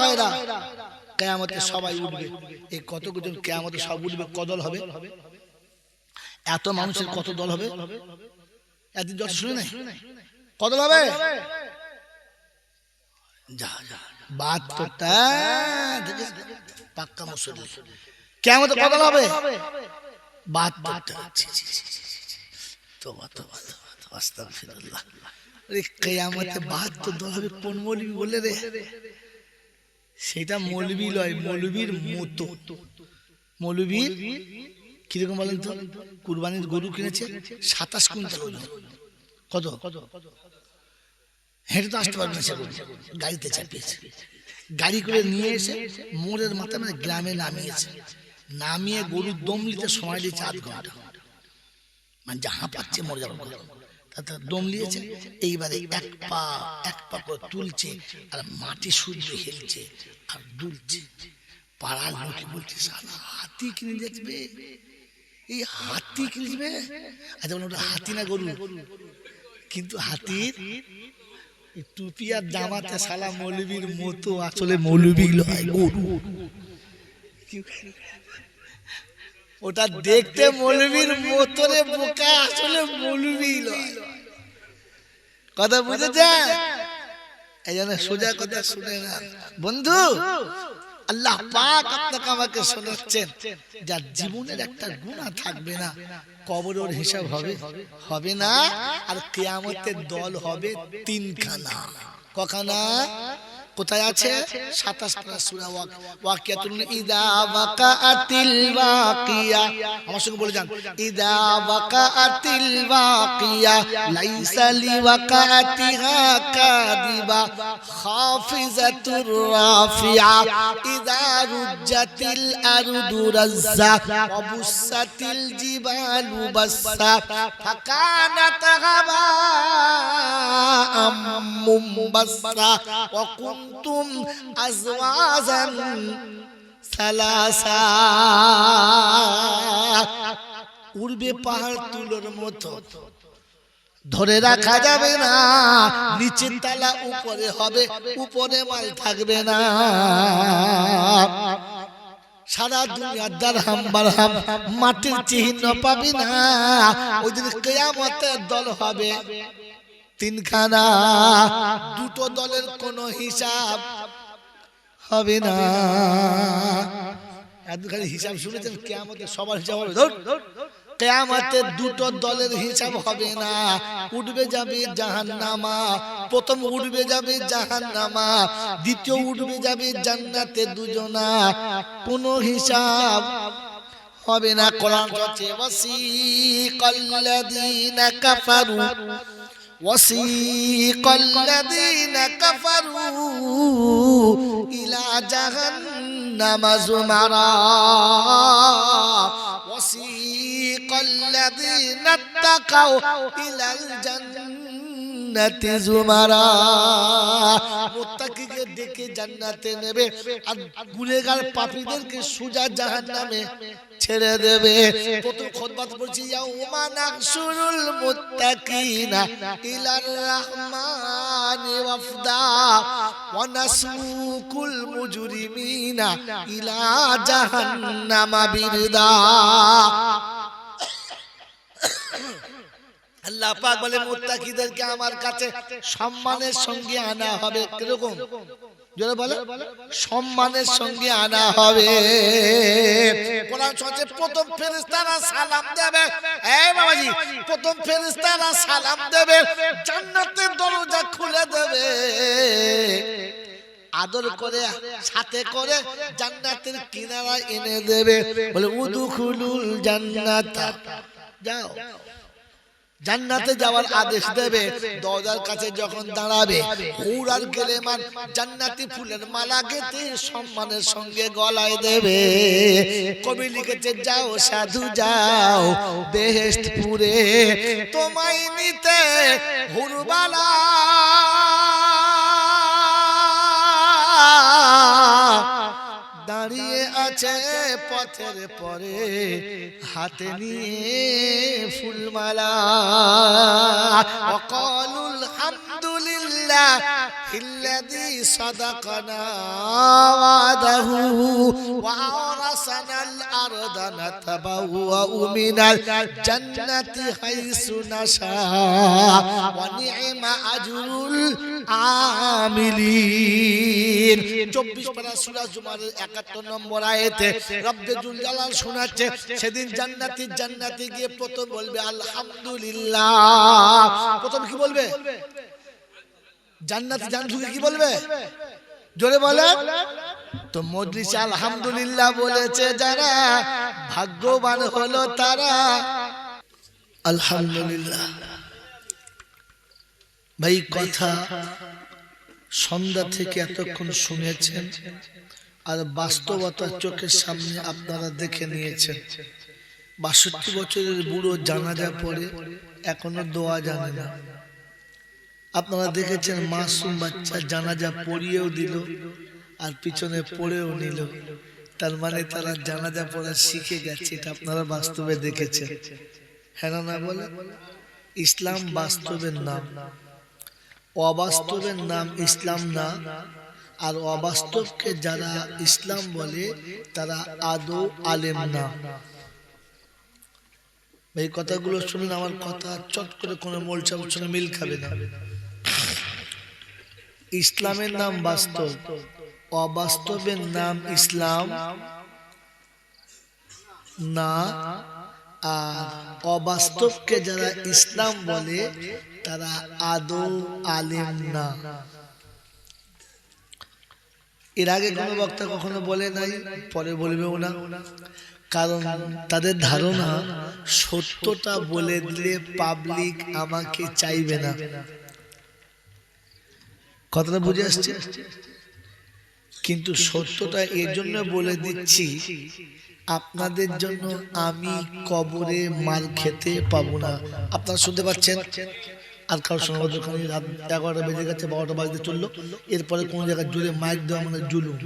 ভাইরা, কিয়ামতে সবাই উঠবে। এই কতজন কিয়ামতে সব উঠবে, কদল হবে। এত মানুষের কত দল হবে? একদিন যত শুনে নাই কদল হবে। যা যা বাত তোটা পাক্কা মুসল্লি, কিয়ামতে কদল হবে। বাত তোটা তোবা তোবা তোবা আস্তাগফিরুল্লাহ। আরে কিয়ামতে বাত তো দল হবে, কোন মৌলবি বলে রে? সেটা মৌলবি লয়, মৌলবির মতো। মৌলবি কিরকম বলেন তো? কুরবানির গরু কিনেছে 27 কুইন্টাল ওজন। কত? হেঁটে তো আসতে পারবে না সে গরু, গাড়িতে চাপিয়েছে। গাড়ি করে নিয়ে এসে মোড়ের মাথায় মানে গ্রামে নামিয়েছে। নামিয়ে গরুর দম নিতে সময় দিয়েছে 8 ঘন্টা। মানে যাহা পাচ্ছে মরে যাবে, তাতে দম নিয়েছে। এইবারে এক পা করে তুলছে, আর মাটি সূর্য হেলছে আর দুলছে। পাড়ার লোকে বলছে সালা হাতি কিনে যাচ্ছে, এই হাতি কিনে যাবে। আচ্ছা ওটা হাতি না গরু? কিন্তু হাতির টুপি আর জামাতে সালা মৌলবীর মতো, আসলে মৌলবী লয়, গরু। ওটা দেখতে মৌলবীর মতো রে বোকা, আসলে মৌলবী লয়। কথা বুঝেছে? এই জন্য সোজা কথা শুনে না বন্ধু। আল্লাহ পাক আপনাকে আমাকে শোনাচ্ছেন, যার জীবনের একটা গুনাহ থাকবে না, কবরের হিসাব হবে না। আর কিয়ামতের দল হবে 3 খানা। কখানা? কোথায় আছে? 27 পারা সূরা ওয়াকিয়াতুন, ইযা ওয়াকাআতিল ওয়াকিয়া। আমার সঙ্গে বলে যান, ইযা ওয়াকাআতিল ওয়াকিয়া লাইসা লিওয়াকাতিহা কাযিবা খাফিজাতুর রাফিয়া ইযা রুজ্জাতিল আরদু রাজ্জা ওয়া বুসাতিল জিবালু বাসসা ফাকানাত হাবাআম মুমবাসসা ওয়া কুনতুম আজওয়াজান সালাসা। উড়বে পাহাড় তুলোর মতো, ধরে রাখা যাবে না। নিচের তালা উপরে হবে, উপরে মাল থাকবে না। সারা দুনিয়ার দারহাম বারহাম মাটির চিহ্ন পাবি না। ওই দিন কিয়ামতের দল হবে 3 খানা। 2টো দলের কোনো হিসাব হবে না। এতখানি হিসাব শুনেছেন? কিয়ামতে সবার হিসাব হবে। কিয়ামতে 2টো দলের হিসাব হবে না। উঠবে যাবে জাহান্নামা, প্রথম উঠবে যাবে জাহান্নামা, দ্বিতীয় উঠবে যাবে জান্নাতে 2 জনা। কোনো হিসাব হবে না। কোরআন বলছে ওয়াসিকাল্লাযীনা কাফারু ওয়াসিকাল্লাযীনা কাফারু ইলা জাহান্নামা যুমারা ওয়াসিকাল্লাযীনা তাকাউ ইলাল জান্নাতি যুমারা। মুত্তাকিকে ডেকে জান্নাতে নেবে, আর গুনাহগার পাপীদেরকে সোজা জাহান্নামে ছেড়ে দেবে। প্রথম খুতবা পড়ছি, ইয়াউমা নাহশুরুল মুত্তাকিনা ইলার রাহমানি ওয়াফদা ওয়া নাসুকুল মুজরিমিনা ইলা জাহান্নামা বিরদা। আল্লাহ পাক বলে মুত্তাকিদেরকে আমার কাছে সম্মানের সঙ্গে আনা হবে। কিরকম? জোরে বলে, সম্মানের সঙ্গে আনা হবে। কোরআন শরীফে প্রথম ফেরেশতারা সালাম দেবে। এই বাবাজি, প্রথম ফেরেশতারা সালাম দেবে, জান্নাতের দরজা খুলে দেবে, আদর করে সাথে করে জান্নাতের কিনারা এনে দেবে। বলে উদখুলুল জান্নাতা, যাও। জান্নাতে যাওয়ার আদেশ দেবে। দরজার কাছে যখন দাঁড়াবে, হুর আর গেলেমান জান্নাতি ফুলের মালা গেঁথে সম্মানের সঙ্গে গলায় দেবে। কবি লিখেছে, যাও সাধু যাও বেহেশতপুরে, তোমায় নিতে হুরবালা দাঁড়িয়ে আছে পথের পরে, হাতে নিয়ে ফুলমালা। ওয়াকালুল হামদুলিল্লাহ الذي صدقنا وعده وأورثنا الأرض نتبوأ من الجنة حيث نشاء ونعم أجر العاملين 24 পারা সূরা জুমার 71 নম্বর আয়াতে রব্বে জুল জালাল শোনাচ্ছে সেদিন জান্নাতি গিয়ে প্রথম বলবে আলহামদুলিল্লাহ। প্রথম কি বলবে? জান্নাতি জান্নাতুকে কি বলবে? জোরে বলে। তো মজলিসে আলহামদুলিল্লাহ বলেছে যারা ভাগ্যবান হলো তারা। আলহামদুলিল্লাহ। ভাই কথা সন্ধ্যা থেকে এতক্ষণ শুনেছেন আর বাস্তবতা চোখের সামনে আপনারা দেখে নিয়েছেন। ৬২ বছরের বুড়ো জানাজা পড়ে এখনো দোয়া জানে না। আপনারা দেখেছেন মাসুম বাচ্চা জানাজা পড়িয়েও দিল আর পিছনে পড়েও নিল, তার মানে তারা জানাজা পড়া শিখে গেছে। এটা আপনারা বাস্তবে দেখেছেন, হ্যাঁ না বলে? ইসলাম বাস্তবের নাম, অবাস্তবের নাম ইসলাম না। আর অবাস্তবকে যারা ইসলাম বলে তারা আদৌ আলেম না। এই কথাগুলো শুনুন, আমার কথা চট করে কোনো মোলচার সঙ্গে মিল খাবে না। ইসলামের নাম বাস্তব, অবাস্তবের নাম ইসলাম না। আর অবাস্তবকে যারা ইসলাম বলে তারা আদৌ আলেম না। এর আগে কোনো বক্তা কখনো বলে নাই, পরে বলবেও না, কারণ তাদের ধারণা সত্যটা বলে দিলে পাবলিক আমাকে চাইবে না। কথাটা বুঝে আসছে? কিন্তু সত্যটা এর জন্য বলে দিচ্ছি আপনাদের জন্য আমি কবরে মার খেতে পাবো না। আপনারা শুনতে পাচ্ছেন? আর কারোর সঙ্গে রাত 11টা বেজে গেছে, 12টা বাজতে চললো, এরপরে কোন জায়গায় জোরে মাইক দেওয়া মানে জুলুম।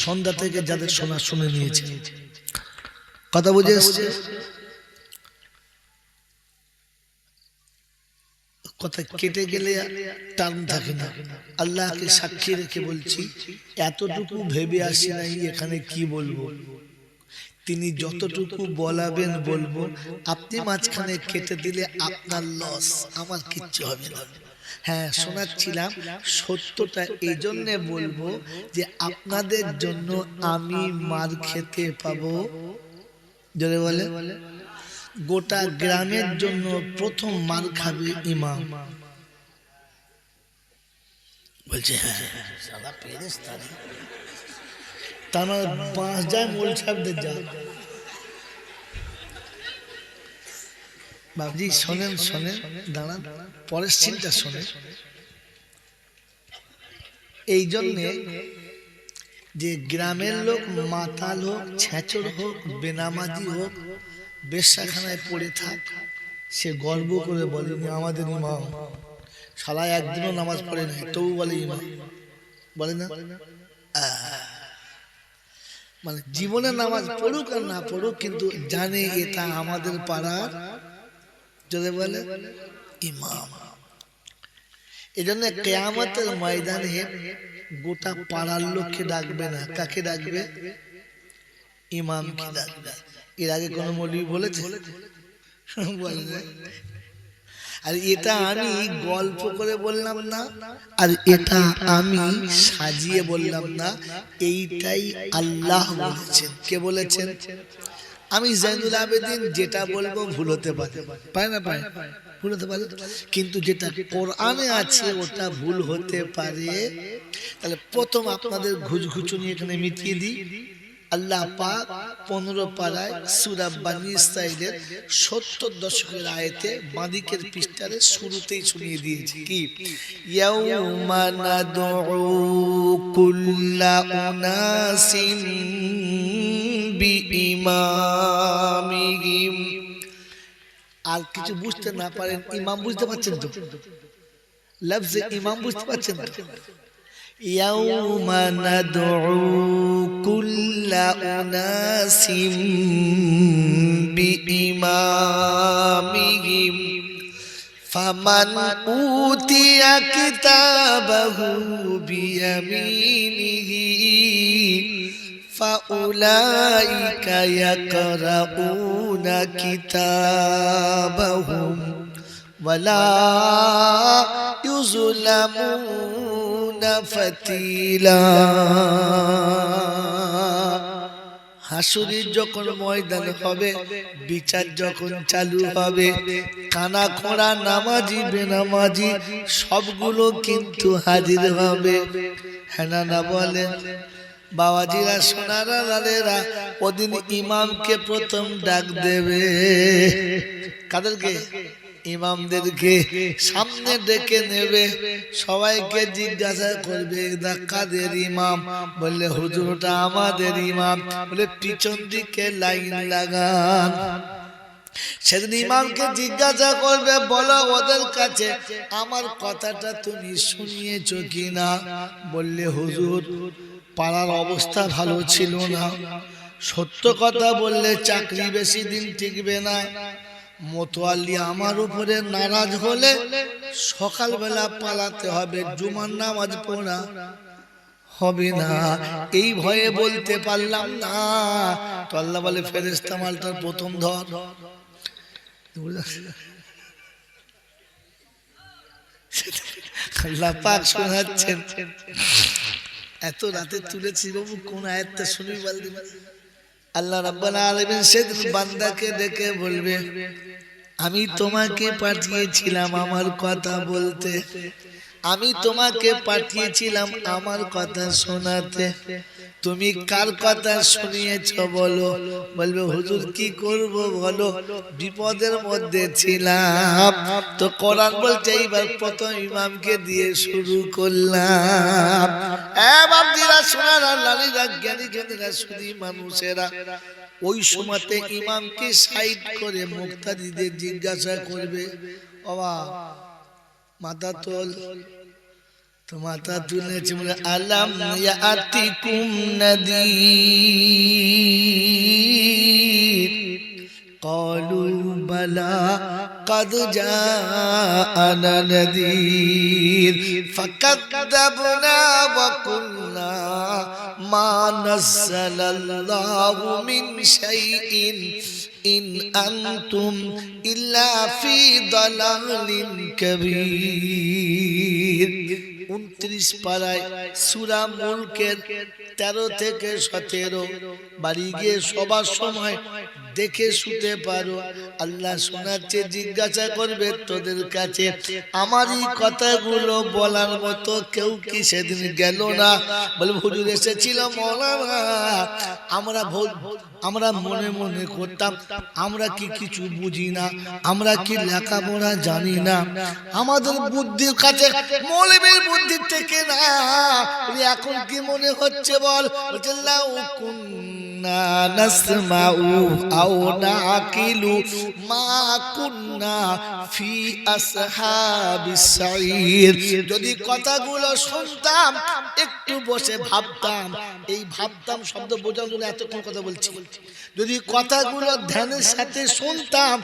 সন্ধ্যা থেকে যাদের শোনা শুনে নিয়েছে, কথা বুঝে এসছে? কথা কেটে গেলে টার্ম থাকে না। আল্লাহকে সাক্ষী রেখে বলছি, এতটুকু ভেবে আসি নাই এখানে কি বলবো। তিনি যতটুকু বলাবেন বলবো। আপনি মাঝখানে কেটে দিলে আপনার লস, আমার কিচ্ছু হবে না। হ্যাঁ, শোনাচ্ছিলাম সত্যটা এই জন্যে বলবো যে আপনাদের জন্য আমি মার খেতে পাবো। জোরে বলে। গোটা গ্রামের জন্য প্রথম মার খাবে ইমাম। বলছে হ্যাঁ, তার মানে বাঁশ যায় মোল সাহেবদের যা। বাবজি শোনেন, দাঁড়ান, পরের সিনটা শোনেন। এই জন্যে যে গ্রামের লোক মাতাল হোক, ছেঁচড় হোক, বেনামাজি হোক, বেশ্যাখানায় পড়ে থাক, সে গর্ব করে বলেনি আমাদের ইমাম। শালা একদিনও নামাজ পড়ে নাই, তবু বলে ইমাম, বলে না? মানে জীবনে নামাজ পড়ুক আর না পড়ুক, কিন্তু জানে এটা আমাদের পাড়ার, যদি বলে ইমাম। এই জন্য কিয়ামতের ময়দানে গোটা পাড়ার লোককে ডাকবে না, কাকে ডাকবে? ইমামকে ডাকবে। এর আগে কোন মৌলবি বলেছে? বলে। আর এটা আমি গল্প করে বললাম না, আর এটা আমি সাজিয়ে বললাম না, এইটাই আল্লাহ বলেছেন। কে বলেছেন? আমি জাইনুল আবেদিন যেটা বলবো ভুল হতে পারে, পারে না? পারে, ভুল হতে পারে, কিন্তু যেটা কোরআনে আছে ওটা ভুল হতে পারে। তাহলে প্রথম আপনাদের ঘুচঘুচুনি এখানে মিটিয়ে দিই। আল্লাহ পাক 15 পারায় সূরা বনী ইসরাঈলের 70 দশকের আয়াতে বাঁদিকের পৃষ্ঠারে শুরুতেই শুনিয়ে দিয়েছে কি, ইয়াউমা নাদউ কুল্লা উনাসিন বিইমামিহিম। আর কিছু বুঝতে না পারেন, ইমাম বুঝতে পারছেন তো? লফজে ইমাম বুঝতে পারছেন তো? ইয়াউমা নাদউ কুল্লা উনাসিম বিইমামিহিম ফামান উতিয়া কিতাবাহু বিয়ামিনিহি ফাউলাইকা ইয়াকরাউনা কিতাবাহুম ওয়ালা ইউযলামুনা ফাতিলা। হাসুরির যখন ময়দান হবে, বিচার যখন চালু হবে, কানা খোঁড়া নামাজি বেনামাজি সবগুলো কিন্তু হাজির হবে। হ্যাঁ না বলেন বাবাজিরা, সোনারা লালেরা, ওদিন ইমামকে প্রথম ডাক দেবে। কাদেরকে? ইমামদেরকে সামনে ডেকে নেবে, সবাইকে জিজ্ঞাসা করবে কাদের ইমাম? বললে হুজুর ওটা আমাদের ইমাম। বলে পিছন দিকে লাইন লাগান। সেদিন ইমামকে জিজ্ঞাসা করবে, বলো ওদের কাছে আমার কথাটা তুমি শুনিয়েছো কিনা? বললে হুজুর পাড়ার অবস্থা ভালো ছিল না, সত্য কথা বললে চাকরি বেশি দিন টিকবে না, মোতোয়াল্লি আমার উপরে নারাজ হলে সকালবেলা পালাতে হবে, জুমার নামাজ পড়া হবে না, এই ভয়ে বলতে পারলাম না। তো আল্লাহ বলে ফেরেশতা মালটার প্রথম ধর। আল্লাহ পাক শোনাচ্ছেন, এত রাতে তুলেছি বাবু কোন আয়াতটা শুনি বলদি। আল্লাহ রাব্বুল আলামিন সেদিন বান্দাকে ডেকে বলবে, আমি তোমাকে পাঠিয়েছিলাম আমার কথা বলতে, আমি তোমাকে পাঠিয়েছিলাম আমার কথা শোনাতে, তুমি কার কথা শুনিয়েছ বলো? বলবে হুজুর কি করব বলো, বিপদের মধ্যে ছিলাম। তো কোরআন বলছে এইবার প্রথম ইমামকে দিয়ে শুরু করলাম। বাপজিরা, সোনারা, লালীরা, জ্ঞানী জনেরা, সুধী মানুষেরা, ওই সময়তে ইমামকে সাইড করে মুক্তাদিদের জিজ্ঞাসা করবে, বাবা মাথা তোল। তো মাথা তুলেছে, বলে আলাম ইয়াতিকুম নাযীর ক্বালু বালা قد جاءنا نذير فكذبنا وقلنا ما نزل الله من شيء إن أنتم إلا في ضلال كبير। 29 পারায় সূরা মুলকের 13 থেকে 17 বাড়ি গিয়ে সবার সময় দেখে শুতে পারো। আল্লাহ শোনাচ্ছে, জিজ্ঞাসা করবে তোদের কাছে আমার এই কথাগুলো বলার মতো কেউ কি সেদিন গেল না? বলে হুজুর এসেছিল মওলানা, আমরা মনে মনে করতাম আমরা কি কিছু বুঝি না, আমরা কি লেখাপড়া জানি না, আমাদের বুদ্ধির কাছে মৌলবীর বুদ্ধির থেকে না। এখন কি মনে হচ্ছে বল? বলছে লাউ কুন্না নাসমাউ আও নাকিলু মা কুন্না ফি আসহাবিস সাইর। যদি কথাগুলো শুনতাম, একটু বসে ভাবতাম, এই ভাবতাম শব্দ বোঝানোর জন্য এতক্ষণ কথা বলছি, যদি কথাগুলো ধ্যানের সাথে শুনতাম,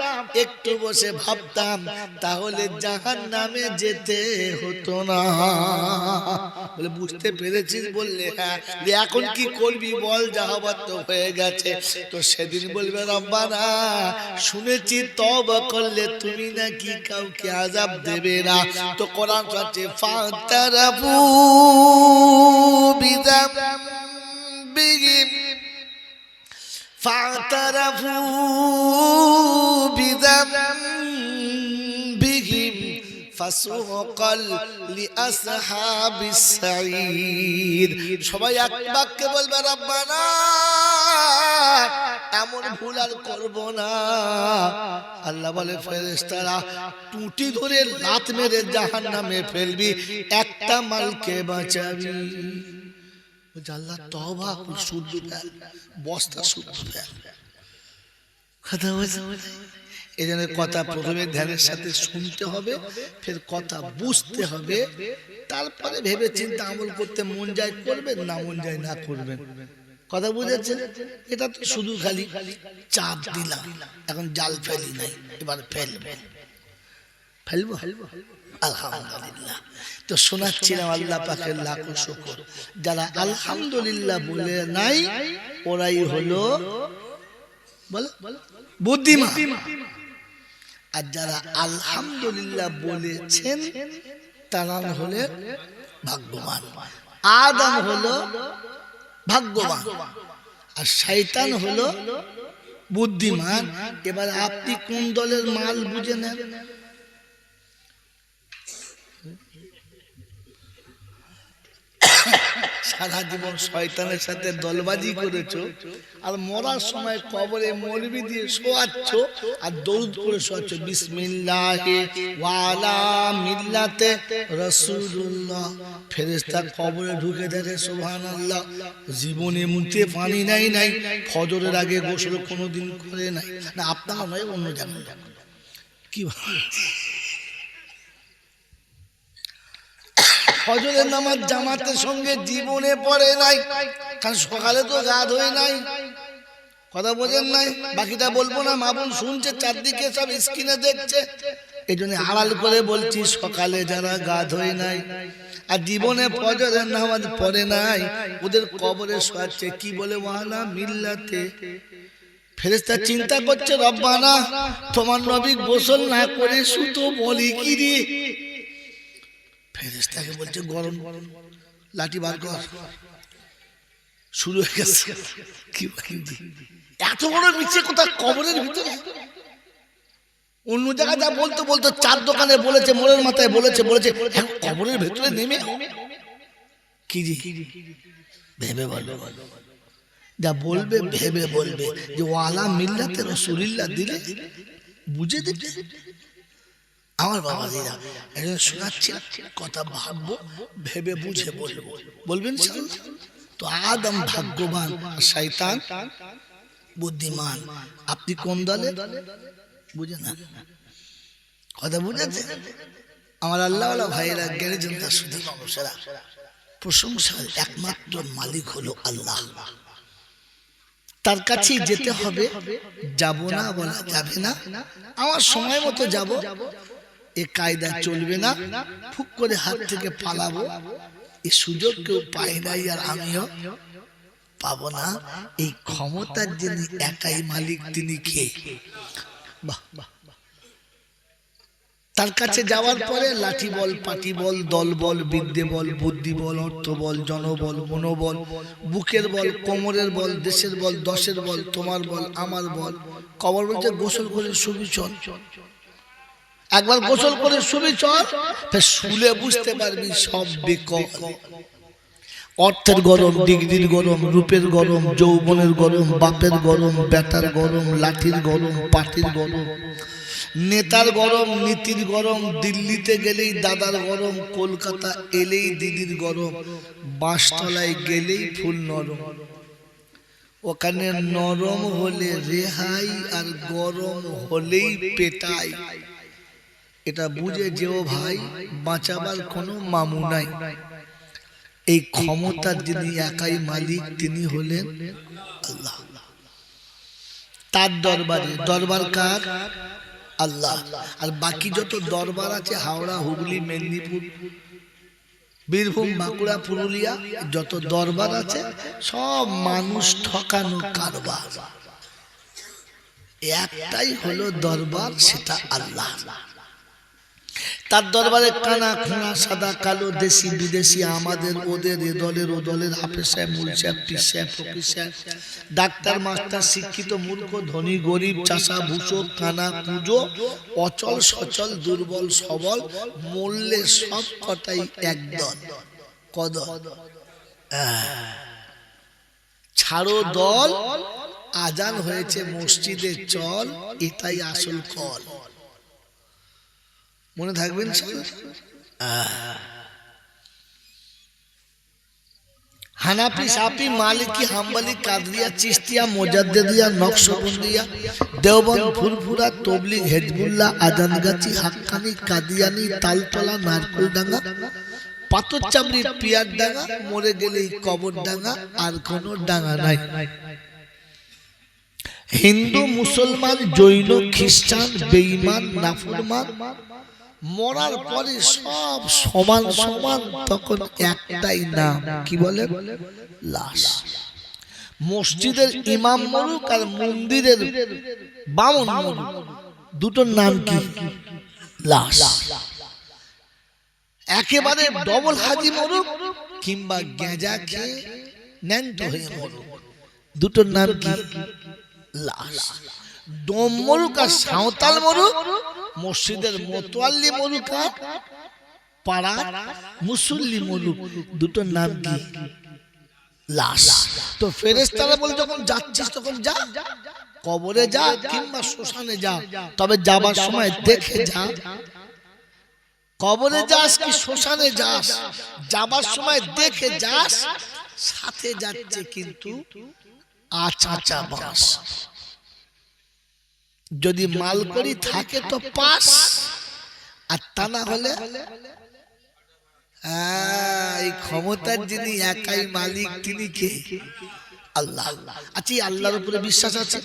একটু বসে ভাবতাম, তাহলে জাহান্নামে যেতে হতো না। বলে বুঝতে পেরেছিস? বললে হ্যাঁ। এখন কি করবি বল, যা হবার তো হয়ে গেছে। তো সেদিন বলবে রব্বানা শুনেছি তওবা করলে তুমি নাকি কাউকে আযাব দেবে না। তো কোরআন বলছে ফাতারাফু বিযামবিহিম فاعترفوا بذنبهم فسحقا لأصحاب السعير। সবাই এক বাক্যে বলবে রব্বানা এমন ভুল আর করব না। আল্লাহ বলে ফেরেশতারা টুটি ধরে লাত মেরে জাহান্নামে ফেলবি, একটা মালকে বাঁচাবি। আল্লাহ তওবা শুদ্ধ ফেল, বস্তা শুদ্ধ ফেল। কথা বলছে, এই জন্য কথা প্রথমে ধ্যানের সাথে শুনতে হবে, ফের কথা বুঝতে হবে, তারপরে ভেবে চিন্তা আমল করতে মন যায় করবেন, না মন যায় না করবেন। কথা বুঝেছেন? এটা তো শুধু খালি চাপ দিলাম, এখন জাল ফেলি নাই, এবার ফেলবেন। ফেলবো আলহামদুলিল্লাহ। তো শোনাচ্ছিলাম আল্লাহ পাকের লাখো শুকর, যারা আলহামদুলিল্লাহ বলে নাই ওরাই হলো বুদ্ধিমান, আর যারা আলহামদুলিল্লাহ বলেছেন তারা হলে ভাগ্যবান। আদম হলো ভাগ্যবান আর শয়তান হলো বুদ্ধিমান। এবার আপনি কোন দলের মাল বুঝে নেন। সারা জীবন শয়তানের সাথে দলবাজি করেছো, আর মরার সময় কবরে মৌলবি দিয়ে শোয়াচ্ছ আর দরুদ করে শোয়াচ্ছ, বিসমিল্লাহি ওয়া আলা মিল্লাতে রাসূলুল্লাহ। ফেরেশতা কবরে ঢুকে দেখে সুবহানাল্লাহ, জীবনে মুখে পানি নাই, ফজরের আগে গোসল কোনোদিন করে নাই। না আপনারা নয়, অন্য জানেন কি ফজরের নামাজ জামাতের সঙ্গে জীবনে পড়ে নাই, কারণ সকালে তো গা ধোয় নাই। কথা বোঝেন নাই? বাকিটা বলবো না, মা বোন শুনছে, চারদিকে সব স্ক্রিনে দেখছে, এই জন্য আড়াল করে বলছি। সকালে যারা গা ধোয় নাই আর জীবনে ফজরের নামাজ পড়ে নাই, ওদের কবরে শোয়াচ্ছে কি বলে? ওয়ালা মিল্লাতে। ফেরেশতা চিন্তা করছে, রব্বানা তোমার নবী গোসল না করে শুধু বলি কি রে? ফেরেশতাকে বলছে গরম লাঠি বার কর, শুরু হয়ে গেছে। এত বড় মিছে কথা কবরের ভিতরে। অন্য জায়গায় যা বলতো চার দোকানে বলেছে, মোড়ের মাথায় বলেছে, কবরের ভেতরে নেমে কি জি ভেবে বলো, যা বলবে ভেবে বলবে যে ওয়ালা মিল্লাতে রাসূলুল্লাহ দিলে বুঝে দিতে। আমার বাবা দিরা একজন শোনাচ্ছি, কথা ভাববো, ভেবে বুঝে বলবো, বলবেন। তো আদম ভাগ্যবান আর শয়তান বুদ্ধিমান। আপনি কোন দলে বুঝে না? কথা বুঝেছে? আমার আল্লাহওয়ালা ভাইয়েরা, জ্ঞানীজন, তার শুধু মানুষেরা, প্রশংসার একমাত্র মালিক হলো আল্লাহ। তার কাছেই যেতে হবে, যাব না বলা যাবে না। আমার সময় মতো যাব, এ কায়দা চলবে না। ফুক করে হাত থেকে পালাবো, এ সুযোগ কেউ পায় নাই আর আমিও পাবো না। এই ক্ষমতার যিনি একাই মালিক, তিনি কে? বাহ! তার কাছে যাওয়ার পরে লাঠি বল, পাটি বল, দল বল, বিদ্যে বল, বুদ্ধি বল, অর্থ বল, জনবল, মনোবল, বুকের বল, কোমরের বল, দেশের বল, দশের বল, তোমার বল, আমার বল। কবর বলতে গোসল করে শুবি চল, একবার গোসল করে শুবি চল, শুলে বুঝতে পারবি সব বেকল। অর্থের গরম, ডিগ্রির গরম, রূপের গরম, যৌবনের গরম, বাপের গরম, বেটার গরম, লাঠির গরম, পাটির গরম, নেতার গরম, নীতির গরম, দিল্লিতে গেলেই দাদার গরম, কলকাতা এলেই দিদির গরম, বাঁশতলায় গেলেই ফুল নরম। ওখানে নরম হলে রেহাই আর গরম হলেই পেটাই। এটা বুঝে যেও ভাই, বাঁচাবার কোনো মামু নাই। এই ক্ষমতার যিনি একাই মালিক, তিনি হলেন আল্লাহ। তার দরবারে, দরবার কার? আল্লাহ। আর বাকি যত দরবার আছে, হাওড়া, হুগলি, মেদিনীপুর, বীরভূম, বাঁকুড়া, পুরুলিয়া, যত দরবার আছে সব মানুষ ঠকানো কারবার। একটাই হলো দরবার, সেটা আল্লাহ। তার দরবারে কানা খোনা, সাদা কালো, দেশি বিদেশি, আমাদের ওদের, এ দলের ও দলের, হাফেজ সাহেব, মুল সাহেব, পীর সাহেব, ফকির সাহেব, ডাক্তার, মাস্টার, শিক্ষিত, মূর্খ, ধনী, গরিব, চাষা, ভুষো, কানা, কুঁজো, অচল সচল, দুর্বল সবল, মূল্যে সব কটাই একদল। কদল ছাড়ো দল, আজান হয়েছে মসজিদে চল, এটাই আসল কল। মনে থাকবেন। হানাফি, সাফি, মালিকি, হাম্বলি, কাদরিয়া, চিশতিয়া, মুজাদ্দিদিয়া, নকশবন্দিয়া, দেওবন্দ, ফুরফুরা, তবলিগ, হেজবুল্লাহ, আজানগাছি, হাক্কানি, কাদিয়ানি, তালতলা, নারকুলডাঙ্গা, পাথর চামড়ি, পিয়ার ডাঙ্গা, মরে গেলেই কবর ডাঙ্গা, আর কোনো ডাঙ্গা নাই। হিন্দু, মুসলমান, জৈন, খ্রিস্টান, বেঈমান, নাফরমান, মরার পরে সব সমান সমান, তখন একটাই নাম, কি বলে? লাশ। মসজিদের ইমাম মরুক আর মন্দিরের বামন মরুক, দুটোর নাম কি? লাশ। একেবারে ডবল হাজি মরুক কিংবা গেঁজা খেয়ে ন্যাংটো হয়ে মরুক, দুটোর নাম কি? লাশ। ডোম মরুক আর সাঁওতাল মরুক, মসজিদের মোতোয়াল্লি মরুক আর পাড়া মুসল্লি মরুক, দুটোর নাম কি? লাশ। তো ফেরেশতারা বলে যখন যাচ্ছিস তখন যা, কবরে যা কিংবা শ্মশানে যা, তবে যাবার সময় দেখে যা। কবরে যাস কি শ্মশানে যাস, যাবার সময় দেখে যাস সাথে যাচ্ছে কিন্তু আচাচা বাস। যদি মালকড়ি থাকে তো পাস, আর তা না হলে এই ক্ষমতার যিনি একাই মালিক তিনি কে? আল্লাহ। আচ্ছা, আল্লাহর উপরে বিশ্বাস আছে?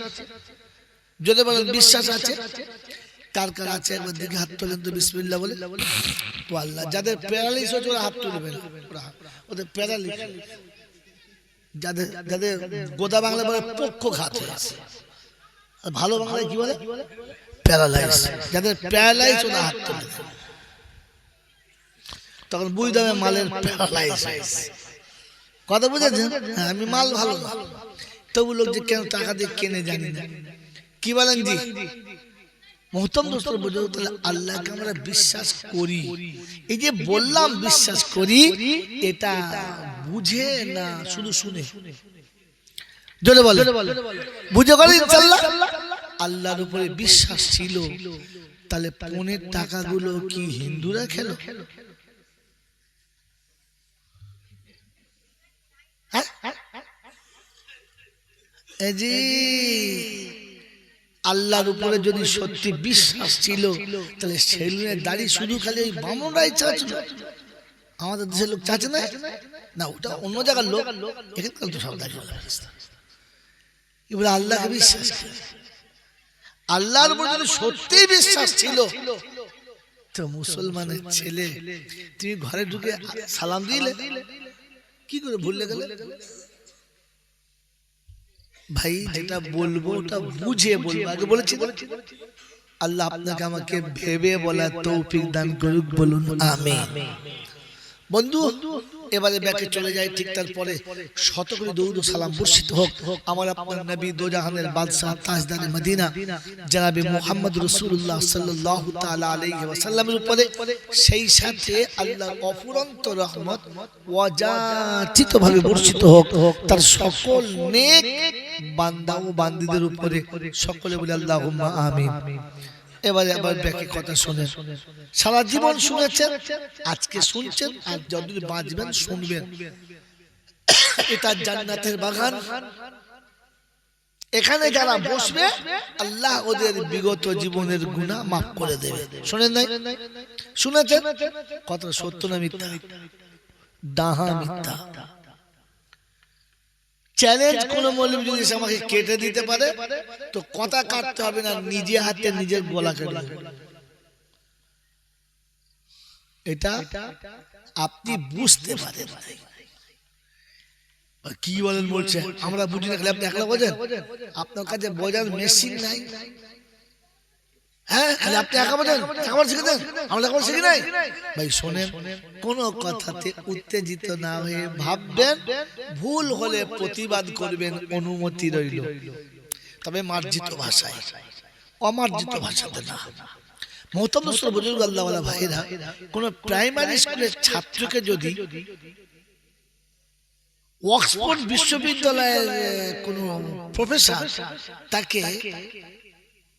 যদি বলেন বিশ্বাস আছে, কার কার আছে একবার দিকে হাত তোলেন তো, বিসমিল্লাহ বলে। তো আল্লাহ, যাদের প্যারালিস হচ্ছে ওরা হাত তুলবে না, ওদের প্যারালিস। যাদের যাদের গোদা বাংলা বলে পক্ষঘাত হয়েছে, আর ভালো বাংলায় কি বলে? প্যারালাইজ। যাদের প্যারালাইজ ওরা হাত তুলে, তখন বুঝতে হবে মালের প্যারালাইজ হয়েছে। কথা বুঝেছেন? আমি মাল ভালো না, তবু লোক যে কেন টাকা দিয়ে কেনে জানি না। কি বলেন জি? মোহতরম দোস্ত, বুঝে তাহলে আল্লাহকে আমরা বিশ্বাস করি। এই যে বললাম বিশ্বাস করি, এটা বুঝে না শুধু শুনে? জোরে বলে বুঝে করে ইনশাআল্লাহ। আল্লাহর উপরে বিশ্বাস ছিল, তাহলে পনের টাকাগুলো কি হিন্দুরা খেলো? জি, আল্লাহর উপরে যদি সত্যি বিশ্বাস ছিল, তাহলে সেলুনের দাড়ি শুধু খালি ওই বামনরাই চাচ্ছে, আমাদের দেশের লোক চাচ্ছে না? না, ওটা অন্য জায়গার লোক, এখানকার তো সব দাড়ি। এবার আল্লাহকে বিশ্বাস করে, আল্লাহর উপর যদি সত্যি বিশ্বাস ছিল, তো মুসলমানের ছেলে তুমি ঘরে ঢুকে সালাম দিলে, কি করে ভুললে গেলে? ভাই, যেটা বলবো ওটা বুঝে বলবো। আগে বলেছি আল্লাহ আপনাকে আমাকে ভেবে বলার তৌফিক দান করুক, বলুন আমিন। বন্ধু, এবারে ব্যাকে চলে যায়। ঠিক তারপরে শত করে দরুদ ও সালাম বর্ষিত হোক আমার আপনার নবী, দোজাহানের বাদশাহ, তাজদারে মদিনা জনাবে মুহাম্মদ রাসূলুল্লাহ সাল্লাল্লাহু তাআলা আলাইহি ওয়াসাল্লামের উপরে। সেই সাথে আল্লাহর অফুরন্ত রহমত অযাচিতভাবে বর্ষিত হোক তার সকল নেক বান্দা ও বান্দীদের উপরে। সকলে বলে আল্লাহুম্মা আমিন। এবারে আবার ব্যাকে কথা শোনেন। সারা জীবন শুনেছেন, আজকে শুনছেন, আর যতদিন বাঁচবেন শুনবেন। এটা জান্নাতের বাগান। এখানে যারা বসবে আল্লাহ ওদের বিগত জীবনের গুনাহ মাফ করে দেবে। শুনেন নাই? শুনেছেন? কথা সত্য না মিথ্যা? ডাহা মিথ্যা। চ্যালেঞ্জ কোন মৌলবি যদি আমাকে কেটে দিতে পারে, তো কথা কাটতে হবে না, নিজে হাতে নিজের গলা কেটে। এটা আপনি বুঝতে পারেন। কি বলেন বলছে আমরা বুঝি না, আপনি একলা বোঝেন? আপনার কাছে বোঝার মেশিন নাই। হ্যাঁ, আপনি একা বোঝেন, আমার শিখে দেন, আমরা এখন শিখি নাই। ভাই শোনেন, কোন কথাতে উত্তেজিত না হয়ে ভাববেন, ভুল হলে প্রতিবাদ করবেন, অনুমতি রইল, তবে মার্জিত ভাষায়, অমার্জিত ভাষাতে না। মোহতরম বুজুর্গ আল্লাহওয়ালা ভাইরা, কোন প্রাইমারি স্কুলের ছাত্রকে যদি অক্সফোর্ড বিশ্ববিদ্যালয়ের কোন প্রফেসর তাকে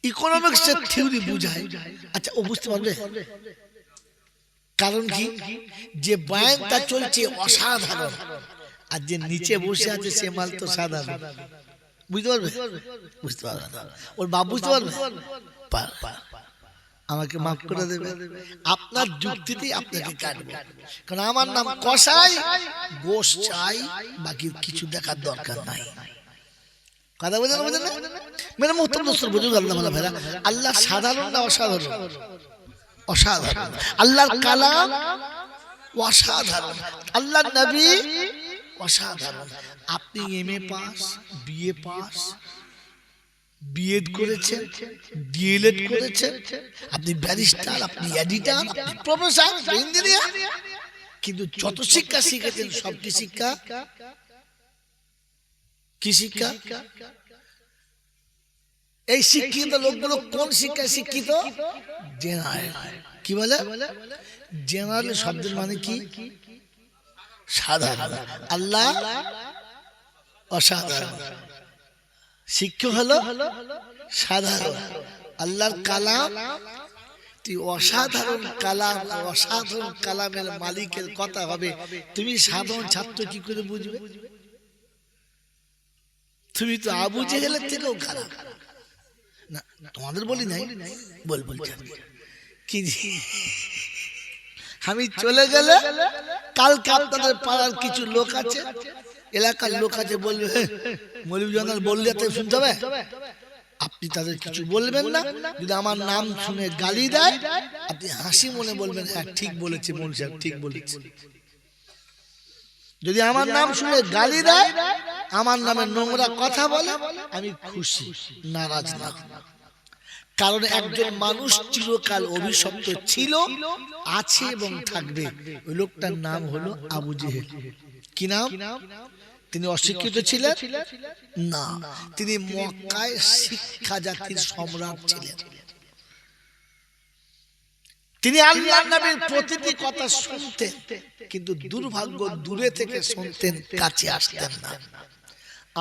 ইকোনমিক্সের থিওরি বুঝায়, আচ্ছা ও বুঝতে পারবে? কারণ কি? যে বয়ানটা চলছে অসাধারণ, আর যে নিচে বসে আছে সে মাল তো সাধারণ। বুঝতে পারবে? বুঝতে পারবে না। ওর বাপ বুঝতে পারবে? আমাকে মাফ করে দেবে, আপনার যুক্তিতেই আপনাকে কাটবে। কারণ আমার নাম কসাই, গোশ চাই, বাকি কিছু দেখার দরকার নাই। কথা বোঝেন না? মেরে মোহতরম দোস্ত বুজুর্গ আল্লাহ ভাইরা, আল্লাহ সাধারণ না অসাধারণ? অসাধারণ। আল্লাহর কালাম অসাধারণ, আল্লাহর নবী অসাধারণ। আপনি MA pass, BA pass, BEd করেছেন, ডিএলএড করেছেন, আপনি ব্যারিস্টার, আপনি এডিটর, আপনি প্রফেসর, ইঞ্জিনিয়ার, কিন্তু যত শিক্ষা শিখেছেন সব কি শিক্ষা? কি শিক্ষা? এই শিক্ষিত লোকগুলো কোন শিক্ষায় শিক্ষিত? জেনারেল। কি বলে? জেনারেল শব্দের মানে কি? সাধারণ। আল্লাহ অসাধারণ, শিক্ষক হলো সাধারণ। আল্লাহর কালাম তুই অসাধারণ কালাম, অসাধারণ কালামের মালিকের কথা হবে, তুমি সাধারণ ছাত্র কি করে বুঝবে? তুমি তো আবু জেহেলের থেকেও খারাপ। না তোমাদের বলি নাই, বলবো কি আমি চলে গেলে কালকে আপনাদের পাড়ার কিছু লোক আছে, এলাকার লোক আছে, বলবে মৌলভী জানার বললে শুনতে হবে, আপনি তাদের কিছু বলবেন না। যদি আমার নাম শুনে গালি দেয় আপনি হাসি মনে বলবেন হ্যাঁ ঠিক বলেছে মৌলভী সাহেব, ঠিক বলেছে। যদি আমার নাম শুনে গালি দেয়, আমার নামে নোংরা কথা বলে, আমি খুশি, নারাজ না। কারণ একজন মানুষ চিরকাল অভিশপ্ত ছিল, আছে এবং থাকবে। ওই লোকটার নাম হলো আবু জেহেল। কি নাম? তিনি অশিক্ষিত ছিলেন না, তিনি মক্কায় শিক্ষা জাতির সম্রাট ছিলেন। তিনি আল্লাহর নবীর প্রতিটি কথা শুনতেন, কিন্তু দুর্ভাগ্য দূরে থেকে শুনতেন, কাছে আসতেন না।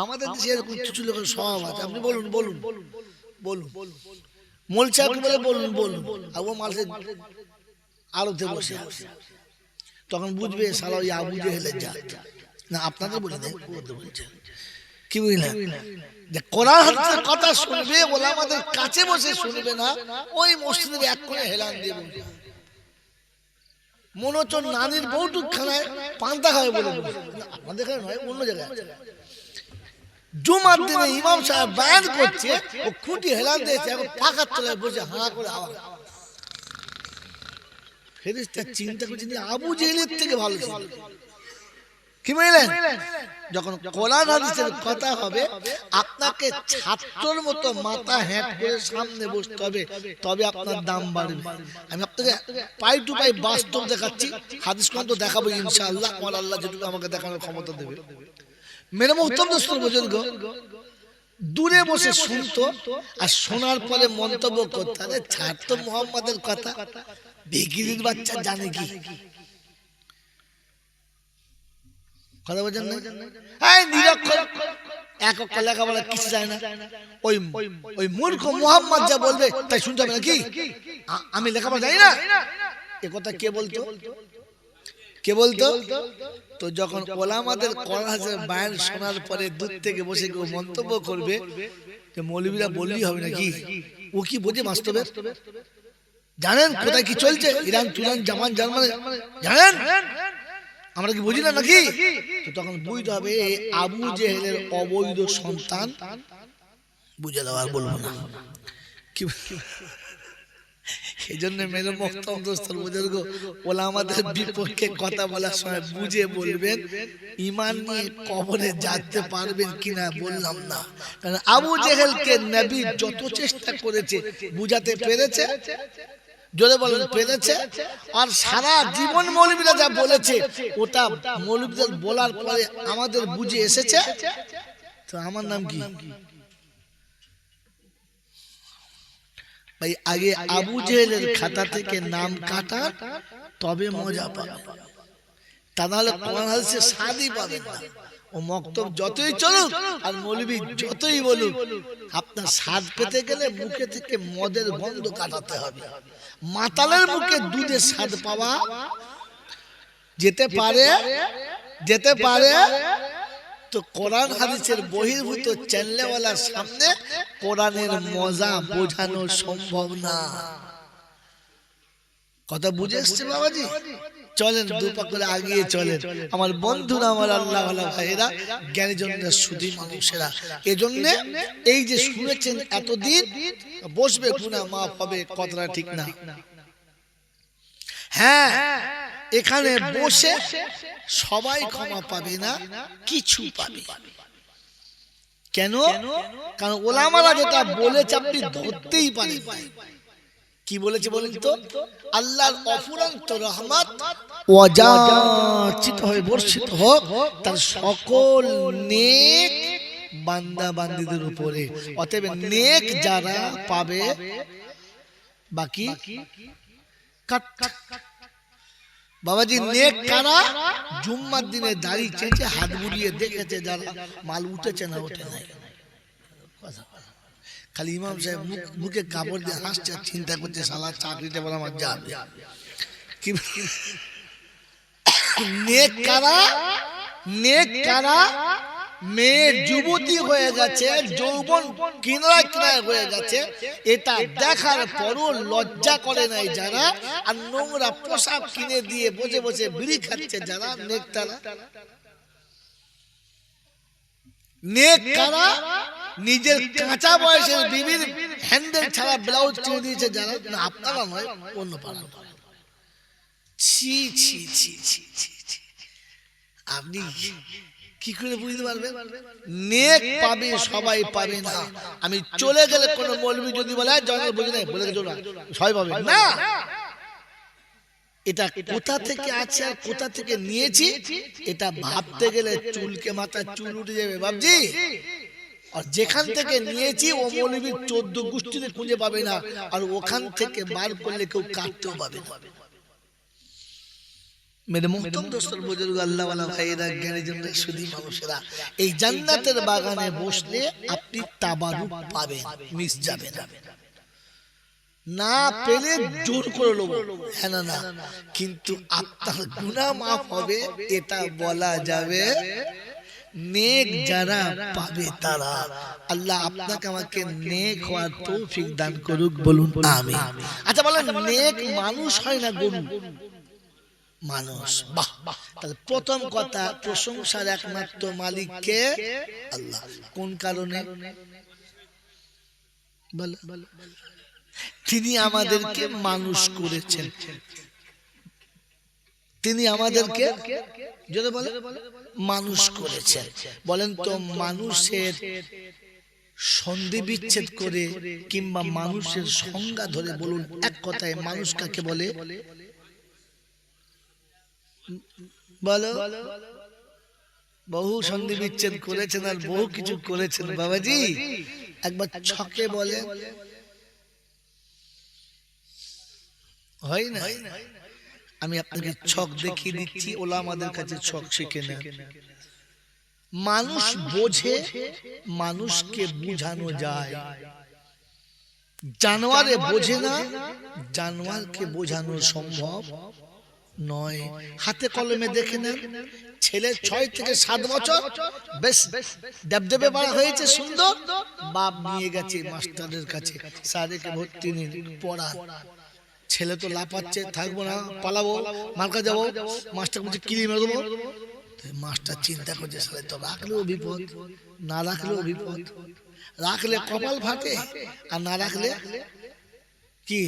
আমাদের দেশে এরকম কিছু লোকের স্বভাব আছে। আপনি বলুন বলুন বলুন, মোলচাকে বলে বলুন বলুন, আর ও মাসে আলোতে বসে তখন বুঝবে শালা ওই আবু জেহেলের জাত। না আপনাদের বলি না, কি বুঝলেন? যে কোরআন হাদিসের কথা শুনবে, ওলামাদের কাছে বসে শুনবে না, ওই মসজিদের এক কোণে হেলান দিয়ে বলবে। মনে হচ্ছে নানির বউটুক খানায় পান্তা খাবে বলে বলবে। আপনাদের এখানে নয়, অন্য জায়গায়। জুমার দিনে ইমাম সাহেব বয়ান করছে, ও খুঁটি হেলান দিয়েছে, এখন পাখার তলায় বসে হাঁ করে আওয়াজ। ফেরেশতা চিন্তা করছে আবু জেহেলের থেকে ভালো ছিল। কি বুঝলেন? যখন কোরআন হাদিসের কথা হবে, আপনাকে ছাত্রর মতো মাথা হ্যাট করে সামনে বসতে হবে, তবে আপনার দাম বাড়বে। আমি আপনাকে পাই টু পাই বাস্তব দেখাচ্ছি, হাদিস কোরআন তো দেখাবো ইনশাআল্লাহ, আমার আল্লাহ যেটুকু আমাকে দেখানোর ক্ষমতা দেবে। মেরে মুহতারাম দোস্ত বুজুর্গ, দূরে বসে শুনতো আর শোনার পরে মন্তব্য করতে, আরে ছাড় তো মুহাম্মাদের কথা, বেগিরির বাচ্চা জানে কি কথা বলছেন না? এই নিরক্ষর এক অক্ষর লেখাপড়া কিছু যায় না, ওই ওই মূর্খ মুহাম্মদ যা বলবে তাই শুনতে হবে নাকি? আমি লেখাপড়া জানি না, এ কথা কে বলতো? কে বলতো? তো যখন ওলামাদের কোরআনের বয়ান শোনার পরে দূর থেকে বসে কেউ মন্তব্য করবে যে মৌলবীরা বললেই হবে নাকি, ও কি বোঝে বাস্তবে? জানেন কোথায় কি চলছে? ইরান তুরান জামান জার্মানি জানেন, আমরা কি বুঝি না নাকি? তো তখন বুঝতে হবে আবু জেহেলের অবৈধ সন্তান। বুঝে দেওয়ার বলবো না কি। এই জন্য মেরে মুহতারাম দোস্ত বুজুর্গ, ওলামাদের বিপক্ষে কথা বলার সময় বুঝে বলবেন, ঈমান নিয়ে কবরে যেতে পারবেন কিনা বললাম না। কারণ আবু জেহেলকে নবী যত চেষ্টা করেছে বুঝাতে পেরেছে, জোরে বলেন পেরেছে। আর সারা জীবন মৌলবীরা যা বলেছে ওটা মৌলবীদের বলার পরে আমাদের বুঝে এসেছে। তো আমার নাম কি ভাই? আগে আবু জেহেলের খাতা থেকে নাম কাটা, তবে মজা পাবে, তা নাহলে কোরআন হাদিসে স্বাদই পাবেন না। ও মক্তব যতই চলুক আর মৌলবী যতই বলুক, আপনার স্বাদ পেতে গেলে মুখে থেকে মদের গন্ধ কাটাতে হবে। মাতালের মুখে দুধের স্বাদ পাওয়া যেতে পারে, যেতে পারে, তো কোরআন হাদিসের বহির্ভূত চ্যানেলওয়ালার সামনে কোরআনের মজা বোঝানো সম্ভব না। কথা বুঝে এসছে বাবাজি? চলেন দুপা করে আগিয়ে চলেন আমার বন্ধুরা, আমার আল্লাহ ওয়ালা ভাইরা, জ্ঞানীজনরা, সুধী মানুষেরা। এজন্য এই যে শুনেছেন এতদিন, বসবে গুনাহ মাফ হবে, কথাটা ঠিক না? হ্যাঁ, এখানে বসে সবাই ক্ষমা পাবে না, কিছু পাবে। কেন? কারণ ওলামারা যেটা বলেছে আপনি ধরতেই পারেন। কি বলেছে বলেন তো? আল্লাহর অফুরন্ত রহমত অযাচিত হয়ে বর্ষিত হোক তার সকল নেক বান্দা বান্দীদের উপরে। অতএব নেক যারা পাবে, বাকি কাট। বাবাজি নেক কারা? জুম্মার দিনে দাড়ি চেঁচে হাত বুলিয়ে দেখেছে যারা, মাল উঠেছে না ওঠে নাই। খালি ইমাম সাহেব মুখে কাপড় দিয়ে হাসছে, চিন্তা করছে শালা চাকরিতে বলে আমার যাবে। নেক কারা? নেক কারা? মেয়ে যুবতী হয়ে গেছে, যৌবন কিনারা কিনারা হয়ে গেছে, এটা দেখার পরও লজ্জা করে নাই যারা, আর নোংরা পোশাক কিনে দিয়ে বসে বসে বিড়ি খাচ্ছে যারা, নেক তারা। নেক কারা? নিজের কাঁচা বয়সের বিবির হ্যান্ডেল ছাড়া ব্লাউজ কিনে দিয়েছে যারা। না আপনারা নয়, অন্য পাড়া। ছি ছি ছি ছি ছি। আপনি কি করে বুঝতে পারবেন? নেক পাবে সবাই পাবে না। আমি চলে গেলে কোন মৌলবি যদি বলে জয়নাল বুঝি নাই, বলে গেছো না সবাই পাবে না। এটা কোথা থেকে আছে আর কোথা থেকে নিয়েছি এটা ভাবতে গেলে চুলকে মাথা চুল উঠে যাবে বাবজি। আর যেখান থেকে নিয়েছি ও মৌলবীর 14 গোষ্ঠীতে খুঁজে পাবে না, আর ওখান থেকে বার করলে কেউ কাটতেও পাবে না। মেরে মুহতরম দোস্তর বুজুর্গ আল্লাহ ওয়ালা ভাইরা জ্ঞানীজন সুধী মানুষেরা, এই জান্নাতের বাগানে বসলে আপনি তাবারুক পাবেন, মিস যাবে না। না পেলে জোর করে নেব, হ্যাঁ না, কিন্তু আপনার গুনাহ মাফ হবে এটা বলা যাবে। নেক যারা পাবে তারা। আল্লাহ আপনাকে আমাকে নেক হওয়ার তৌফিক দান করুক, বলুন আমিন। আচ্ছা বলেন, নেক মানুষ হয় না গরু? মানুষ। বাহ, তাহলে প্রথম কথা, প্রশংসার একমাত্র মালিক কে? আল্লাহ। কোন কারণে? তিনি আমাদেরকে মানুষ করেছেন। তিনি আমাদেরকে যদি বলে মানুষ করেছেন। বলেন তো, মানুষের সন্ধি বিচ্ছেদ করে কিংবা মানুষের সংজ্ঞা ধরে বলুন এক কথায় মানুষ কাকে বলে? বলো। বহু সন্ধি বিচ্ছেদ করেছেন আর বহু কিছু করেছেন বাবাজি, একবার ছকে বলে হয় না? আমি আপনাকে ছক দেখিয়ে দিচ্ছি, ওলা আমাদের কাছে ছক শিখে নেন। মানুষ বোঝে, মানুষকে বুঝানো যায়। জানোয়ারে বোঝে না, জানোয়ারকে বোঝানো সম্ভব নয়। হাতে কলমে দেখে নেন, ছেলে 6 থেকে 7 বছর বেশ দেবদেবে বড় হয়েছে, সুন্দর, বাপ নিয়ে গেছে মাস্টারের কাছে, স্যারকে ভর্তি নিয়ে পড়া। ছেলে তো লাফাচ্ছে, থাকবো না, পালাবো, মার্কা যাবো, মাস্টার বলছে কিলি মেরে দেবো। মাস্টার চিন্তা করছে, সালে তো রাখলেও বিপদ, না রাখলেও বিপদ, রাখলে কপাল ফাটে আর না রাখলে কি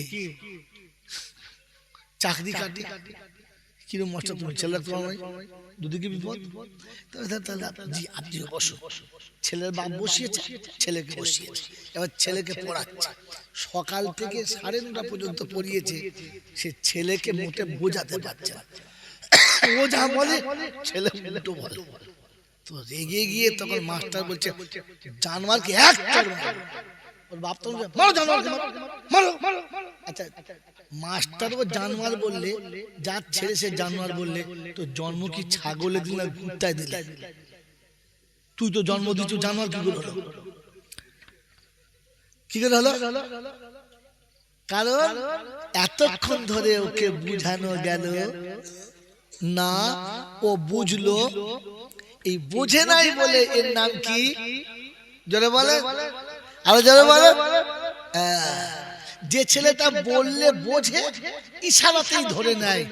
চাকরি কাটে। কিরম মাস্টার তুমি, ছেলে তোমার দুদিকে বিপদ। তাহলে আপনি বসো। ছেলের বাপ বসিয়েছে, ছেলেকে বসিয়েছে, এবার ছেলেকে পড়াচ্ছে। সকাল থেকে 9:30 পর্যন্ত পড়িয়েছে, সে ছেলেকে মোটে বোঝাতে পারছে না। ও যা বলে ছেলে উল্টো বলে। তো রেগে গিয়ে তখন মাস্টার বলছে, জানোয়ারকে এক চড় মারো। ওর বাপ তো মারো জানোয়ারকে, মারো মারো। আচ্ছা, মাস্টার ও জানোয়ার বললে, যার ছেলে সে জানোয়ার বললে, তো জন্ম কি ছাগলে দিল না কুত্তায় দিলে? তুই তো জন্ম দিচ্ছ জানোয়ার, কি করে হলো? কি করে হলো? কারণ এতক্ষণ ধরে ওকে বুঝানো গেল না, ও বুঝলো। এই বোঝে নাই বলে এর নাম কি? জোরে বলে, আরো জোরে বলে। যে ছেলেটা বললে বোঝে, ইশারাতেই ধরে নেয়,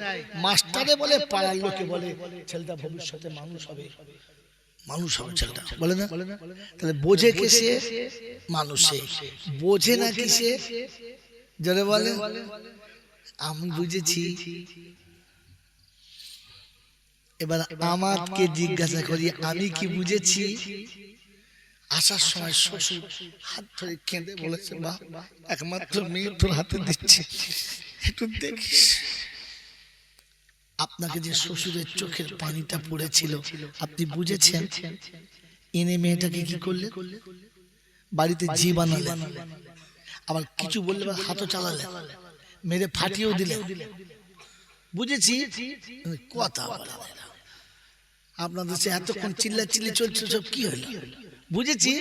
মাস্টারে বলে, পাড়ার লোকে বলে ছেলেটা ভবিষ্যতে মানুষ হবে, মানুষ হবে ছেলেটা, বলে না? তাহলে বোঝে কিসে? মানুষে। বোঝে না কিসে? জোরে বলে। আমি বুঝেছি। এবার আমাকে জিজ্ঞাসা করি আমি কি বুঝেছি। আসার সময় শ্বশুর হাত ধরে কেঁদে বলেছে, বাহ একমাত্র মেয়ে তোর হাতে দিচ্ছে, একটু দেখিস। আপনাকে যে শ্বশুরের চোখের পানিটা পড়েছিল আপনি বুঝেছেন। এনে মেয়েটাকে কি করলে, বাড়িতে জি বানালেন, আবার কিছু বললে হাতও চালালেন, মেরে ফাটিয়েও দিলেন। বুঝেছি কথা বলে আপনাদের সে এতক্ষণ চিল্লাচিল্লি চলছে, সব কি হলো? বুঝেছি।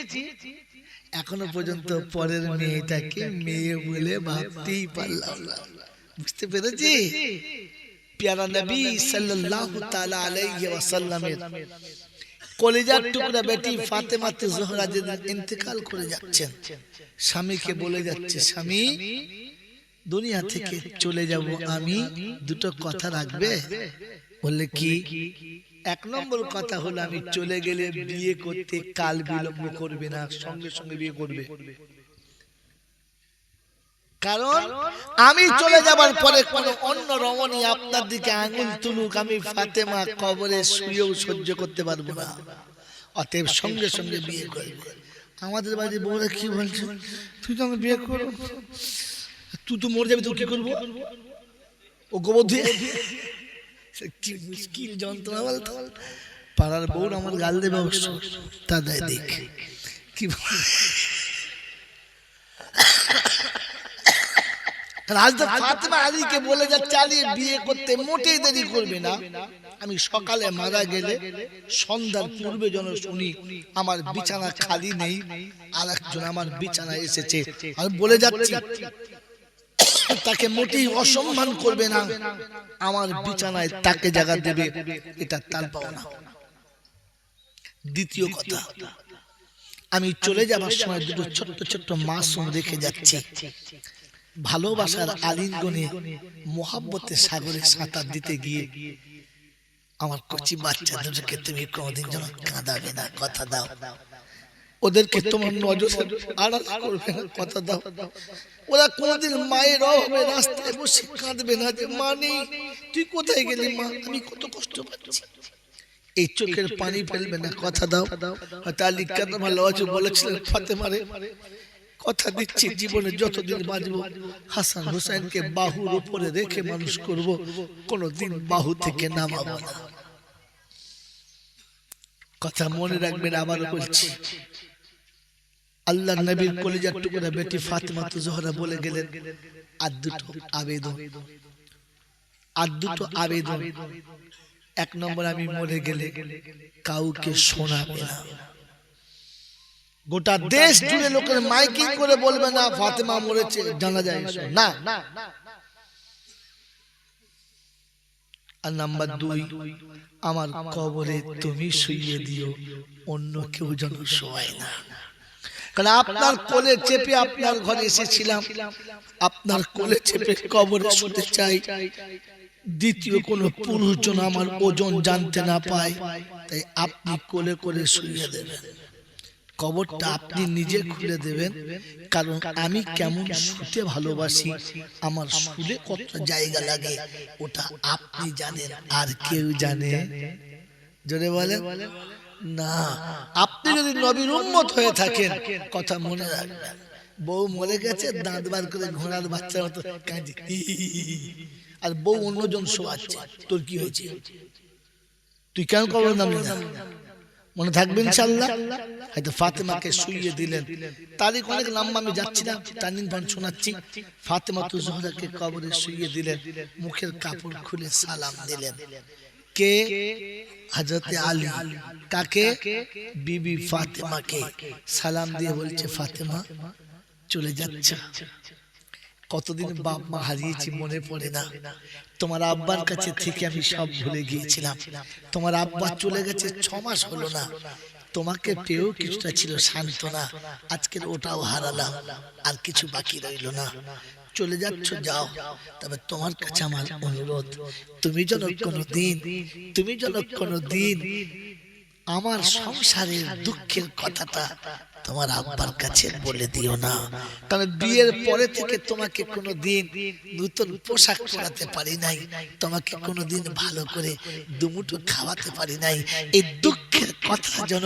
এখনো পর্যন্ত পরের মেয়েটাকে মেয়ে বলে ভাবতেই পারলাম না। বুঝতে পেরেছি। প্যারা নবী সাল্লাল্লাহু তাআলা আলাইহি ওয়াসাল্লামের কলিজার টুকরা বেটি ফাতেমা জোহরা যেদিন ইন্তেকাল করে যাচ্ছেন, স্বামীকে বলে যাচ্ছে, স্বামী দুনিয়া থেকে চলে যাব আমি, দুটো কথা রাখবে। বললে কি? এক নম্বর কথা হলো আমি চলে গেলে বিয়ে করতে কাল বিলম্ব করবে না, সঙ্গে সঙ্গে বিয়ে করবে। কারণ আমি চলে যাবার পরে কোন অন্য রমণী আপনার দিকে আঙুল তুলুক, আমি ফাতেমা কবরে শুয়েও সহ্য করতে পারবো না, অতএব সঙ্গে সঙ্গে বিয়ে করবে। আমাদের বাড়ির বউরা কি বলছে, তুই তো বিয়ে করো, তুই তো মরে যাবি, তুই কি করবো? ও গোবর ধুয়ে কি মুশকিল যন্ত্রণা বলতো। পাড়ার বউ আমার গাল দেবে অবশ্য, তা দেয় দেখ কি ফাতেমা আলীকে বলে যাচ্ছে, আলী বিয়ে করতে মোটেই দেরি করবে না, আমি সকালে মারা গেলে সন্ধ্যার পূর্বে যেন শুনি আমার বিছানা খালি নেই, আর একজন আমার বিছানা এসেছে। আর বলে যাচ্ছি তাকে মোটেই অসম্মান করবে না, আমার বিছানায় তাকে জায়গা দেবে, এটা তার পাওনা। দ্বিতীয় কথা, আমি চলে যাবার সময় দুটো ছোট্ট ছোট্ট মাসুম রেখে যাচ্ছি, ভালোবাসার আলিঙ্গনে মোহাব্বতের সাগরে সাঁতার দিতে গিয়ে আমার কচি বাচ্চাদেরকে তুমি কোনদিন যেন কাঁদাবে না, কথা দাও। ওদেরকে তোমার নজর আড়াল করবে না, কথা দাও। ওরা কোনদিন মায়ের অভাবে রাস্তায় বসে কাঁদবে না যে মা নেই, তুই কোথায় গেলি মা, আমি কত কষ্ট পাচ্ছি, এই চোখের পানি ফেলবে না, কথা দাও। হয়তো আলী কাদম বলেছিলেন ফাতেমারে, কথা দিচ্ছি জীবনে যতদিন বাঁচবো হাসান হুসাইনকে বাহুর উপরে রেখে মানুষ করব, কোনদিন বাহু থেকে নামাবো না। কথা মনে রাখবেন, আবারও বলছি। আল্লাহর নবীর কলিজার টুকরা বেটি ফাতেমা জোহরা বলে গেলেন, আর দুটো আবেদন, আর দুটো আবেদন। এক নম্বর, আমি মরে গেলে কাউকে শোনাবে না, গোটা দেশ জুড়ে লোকের মাইকিং করে বলবে না ফাতেমা মরেছে, জানা যায় না। আর নাম্বার দুই, আমার কবরে তুমি শুইয়ে দিও, অন্য কেউ যেন শোয় না। কারণ আপনার কোলে চেপে আপনার ঘরে এসেছিলাম, আপনার কোলে চেপে কবরে শুতে চাই। দ্বিতীয় কোন পুরুষ যেন আমার ওজন জানতে না পায়, তাই আপনি কোলে করে শুইয়ে দেবেন, কবরটা আপনি নিজে খুলে দেবেন। কারণ আমি কেমন শুতে ভালোবাসি, আমার শুলে কত জায়গা লাগে ওটা আপনি জানেন, আর কেউ জানে? জোরে বলেন না। আপনি যদি নবীর উম্মত হয়ে থাকেন, কথা মনে রাখবেন, বউ মরে গেছে দাঁত বার করে ঘোড়ার বাচ্চার মতো কাঁদে, আর বউ অন্যজন শোয়াচ্ছে, তোর কি হয়েছে? তুই কেন কবর নামলি না? মনে থাকবে ইনশাআল্লাহ। হয়তো ফাতেমাকে শুইয়ে দিলেন, তারিখ অনেক লম্বা, আমি যাচ্ছি না, তানিন ভান শোনাচ্ছি। ফাতেমা জোহরাকে কবরে শুইয়ে দিলেন, মুখের কাপড় খুলে সালাম দিলেন। কে? হযরতে আলী। কাকে? বিবি ফাতেমাকে সালাম দিয়ে বলছে, ফাতেমা চলে যাচ্ছে, কতদিন বাপ মা হারিয়েছি মনে পড়ে না, তোমার আব্বার কাছে থেকে আমি সব ভুলে গিয়েছিলাম, তোমার আব্বা চলে গেছে 6 মাস হলো না, তোমাকে পেয়েও কিছুটা ছিল সান্ত্বনা, আজকের ওটাও হারালাম, আর কিছু বাকি রইল না, চলে যাচ্ছ যাও, তবে তোমার কাছে আমার অনুরোধ, তুমি যেন কোনদিন আমার সংসারের দুঃখের কথাটা তোমার আব্বার কাছে বলে দিও না, কারণ বিয়ের পরে থেকে তোমাকে কোনোদিন নতুন পোশাক পরাতে পারি নাই, তোমাকে কোনোদিন ভালো করে দুমুঠো খাওয়াতে পারি নাই। এই দুঃখের কথা যেন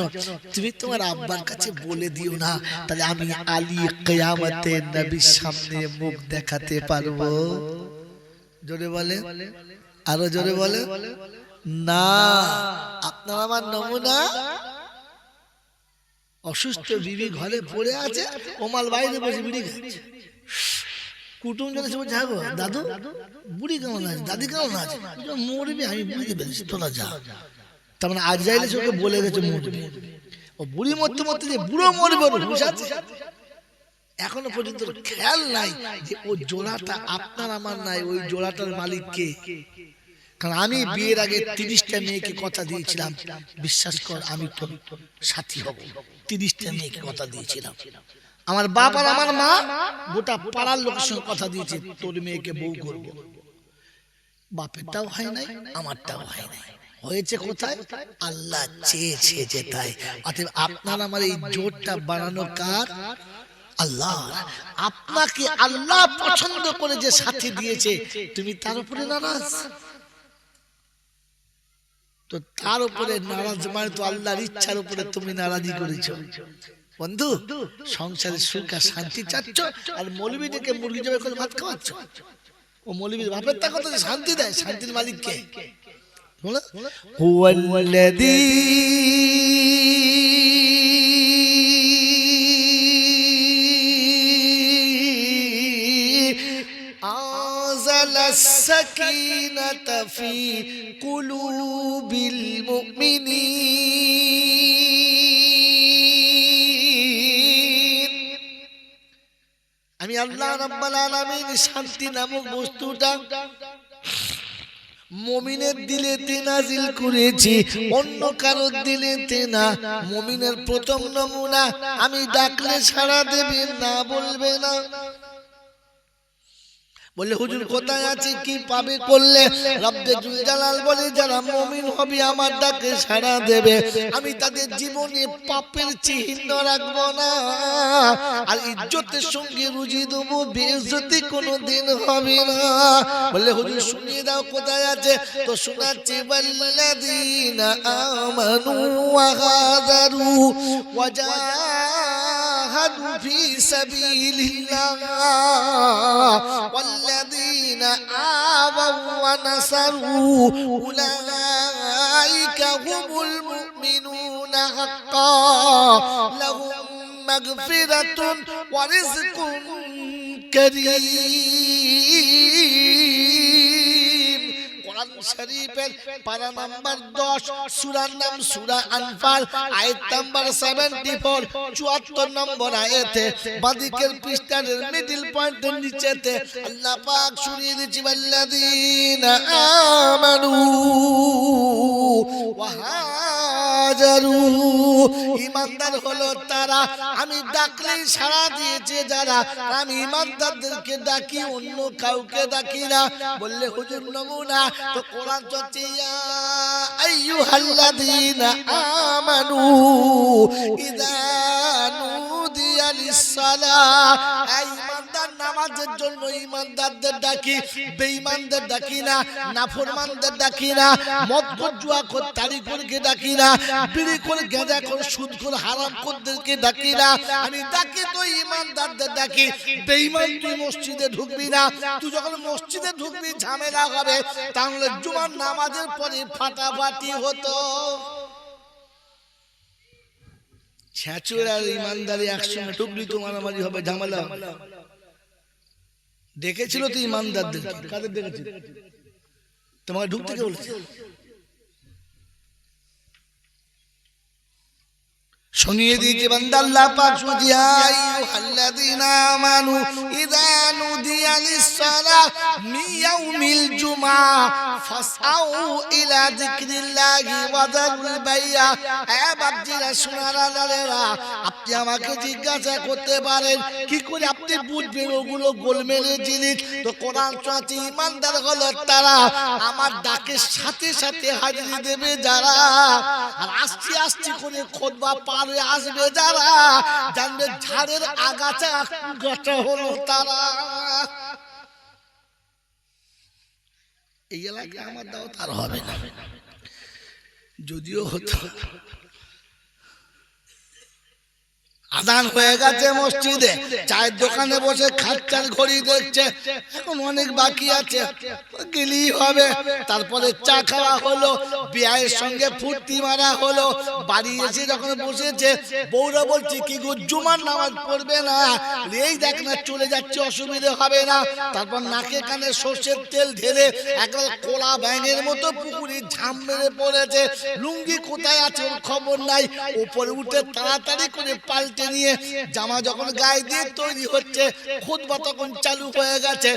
তুমি তোমার আব্বার কাছে বলে দিও না, তাহলে আমি আলী কিয়ামতে নবীর সামনে মুখ দেখাতে পারবো। জোরে বলে, আরো জোরে বলে না। আপনার আমার নমুনা, অসুস্থ বিবি ঘরে পড়ে আছে, ওমাল বাইরে বসে বিড়ি খাচ্ছে। কুটুম জন এসে বলছে, দাদু বুড়ি কেমন আছে, দাদি কেমন আছে? মরবি, আমি বুঝতে পেরেছি, তোরা যা। তার মানে আজ যাইলে সে ওকে বলে গেছে মরবি। ও বুড়ি মরতে মরতে যে বুড়ো মরবে ওর হুঁশ আছে? এখনো পর্যন্ত খেয়াল নাই যে ও জোড়াটা আপনার আমার নাই, ওই জোড়াটার মালিক কে? কারণ আমি বিয়ের আগে 30টা মেয়েকে কথা দিয়েছিলাম, বিশ্বাস কর আমি তো সাথী হব। 30টা মেয়েকে কথা দিয়েছিলাম। আমার বাপ আর আমার মা গোটা পাড়ার লোকের সঙ্গে কথা দিয়েছে, তোর মেয়েকে বউ করবো। বাপেরটাও হয় নাই, আমারটাও হয় নাই। হয়েছে কোথায়? আল্লাহ চেয়েছে যে তাই। অতএব আপনার আমার এই জোরটা বানানো কার? আল্লাহ। আপনাকে আল্লাহ পছন্দ করে যে সাথী দিয়েছে, তুমি তার উপরে নারাজ? তো তার উপরে নারাজ মানে তো আল্লাহর ইচ্ছার উপরে তুমি নারাজি করেছো। বন্ধু, সংসারে সুখ আর শান্তি চাচ্ছ, আর মৌলবীটাকে মুরগি জবাই করে ভাত খাওয়াচ্ছ। ও মৌলবীর বাপের তা কথা শান্তি দেয়, শান্তির মালিক কে? হুয়াল্লাযী সাকিনাতা ফি কুলুবিল মুমিনিন। আমি আল্লাহ রাব্বুল আলামিন শান্তি নামক বস্তুটা মুমিনের দিলেতে নাজিল করেছি, অন্য কারোর দিলেতে না। মুমিনের প্রথম নমুনা, আমি ডাকলে সাড়া দেবে না, বলবে না। বলে হুজুর কোথায় আছে, কি পাবে করলে? রব্বে জুল জালাল বলে যারা মুমিন হবে আমার ডাকে সাড়া দেবে, আমি তাদের জীবনে পাপের চিহ্ন রাখবো না, আর ইজ্জতের সঙ্গে রুজি দেবো, বেইজ্জতি কোনোদিন হবে না। বলে হুজুর শুনিয়ে দাও কোথায় আছে? তো শোনাচ্ছি, ওয়াল্লাযীনা আমানু ওয়া হাজারু ওয়া জাহাদু ফি সাবিলিল্লাহ والذين آووا ونصروا أولئك هم المؤمنون حقا لهم مغفرة ورزق كريم। কোরআন শরীফের পারা নাম্বার 10, সূরার নাম সূরা আনফাল, আয়াত নাম্বার 74, 74 নম্বর আয়াতে বাদিকের পৃষ্ঠার মিডল পয়েন্টের নিচেতে আল্লাহ পাক শুনিয়ে দিয়েছে, ওয়াল্লাযীনা আমানু ওয়া হাজারু। ঈমানদার হলো তারা, আমি ডাকলেই সাড়া দিয়েছে যারা। আমি ঈমানদারদেরকে ডাকি, অন্য কাউকে ডাকি না। বললে হুজুর নমুনা, তো কোরআন চলছে, ইয়া আইয়ুহাল্লাযীনা আমানু ইযা নুদিয়া লিস-সালাহ। ঈমানদার নামাজের জন্য ঈমানদারদের ডাকি, বেঈমানদের ডাকি না, নাফরমানদের ডাকি না, মদখোর জুয়াখোর তারিখকে ডাকি না, বিড়ি করে গাঁজা করে সুদ করে হারামখোরদেরকে ডাকি না। আমি ডাকি তো ঈমানদারদের ডাকি। বেঈমান তুই মসজিদে ঢুকবি না। তুই যখন মসজিদে ঢুকবি ঝামেলা হবে, তাহলে জুমার নামাজের পরে ফাটাফাটি হতো। ছেঁচুর আর ঈমানদারি একসঙ্গে ঢুকলি তো মারামারি হবে, ঝামেলা হবে। ডেকেছিল তো ঈমানদারদের, কাদের ডেকেছিল? তোমাকে ঢুকতে কে বলেছে? শুনিয়ে দিয়েছে বান্দা, আল্লাহ পাক শুনিয়ে, ইয়া আইয়ুহাল্লাযীনা আমানু ইযা নুদিয়া লিস-সালাহ মিন ইয়াউমিল জুমআ ফাসআউ ইলা যিকরিল্লাহি ওয়া যারুল বাইয়া। এ বাপজিরা, সোনারা লালেরা, আপনি আমাকে জিজ্ঞাসা করতে পারেন কি করে আপনি বুঝবেন ওগুলো গোলমেলের জিনিস। তো কোরআন চলছে ইমানদার হলো তারা আমার ডাকের সাথে সাথে হাজিরি দেবে যারা, আর আস্তে আস্তে করে খুতবা পার হয়ে আসবে যারা, জানবে ঝাড়ের আগাছা গাছা হলো তারা। এই এলাকায় আমার দাও তার হবে না, যদিও হতো। আদান হয়ে গেছে মসজিদে, চায়ের দোকানে বসে খাচ্চার ঘড়ি দেখছে, এখন অনেক বাকি আছে, গেলেই হবে। তারপরে চা খাওয়া হলো, বিয়ের সঙ্গে ফুর্তি মারা হলো। বাড়ি এসে যখন বসেছে, বউরা বলছে কি গো জুমার নামাজ পড়বে না? এই দেখ না চলে যাচ্ছে, অসুবিধে হবে না। তারপর নাকে কানে সর্ষের তেল ঢেলে একবার কোলা ব্যাঙের মতো পুকুরে ঝাম মেরে পড়েছে। লুঙ্গি কোথায় আছে ওর খবর নাই। উপরে উঠে তাড়াতাড়ি করে পাল্টে নিয়ে জামা যখন গায়ে দিয়ে তৈরি হচ্ছে, খুতবা তখন চালু হয়ে গেছে,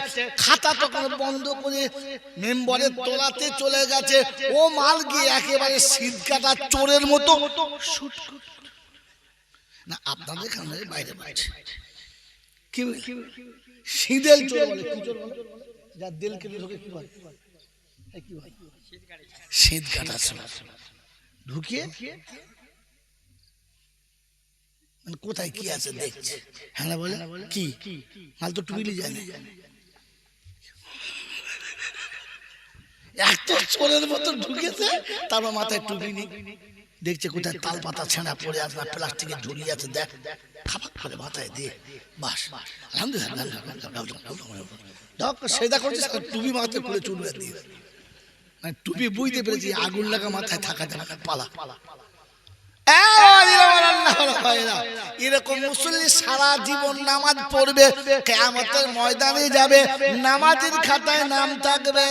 খাতা তখন বন্ধ করে মেম্বারের তোলাতে চলে গেছে। ও মাল গিয়ে একেবারে শীত কাটা চোরের মতো না, আপনাদের এখানে বাইরে বলছে কি শীতেল চোর বলে, কি চোর বলে? যার দিল কেটে ঢোকে কি বলে? কি বলে? শীত কাটা চোর ঢুকিয়ে কোথায় কি আছে দেখছে। হ্যাঁ বলে কি মাল তো টুপিলি জানে, একটা চোরের মতো ঢুকেছে, তারপর মাথায় টুপি নেই, দেখছে কোথায় তাল পাতা ছেঁড়া পড়ে আছে, প্লাস্টিকে ঝুলিয়ে আছে, দেখ খাপাক করে মাথায় দিয়ে বাস আলহামদুলিল্লাহ সেটা করছে, টুপি মাথায় খুলে চুলবে দিয়ে, মানে টুপি বুঝতে পেরেছি আগুন লাগা মাথায় থাকা যাবে না, পালা। এরকম মুসল্লি সারা জীবন নামাজ পড়বে, কিয়ামতের ময়দানে যাবে, নামাজের খাতায় নাম থাকবে।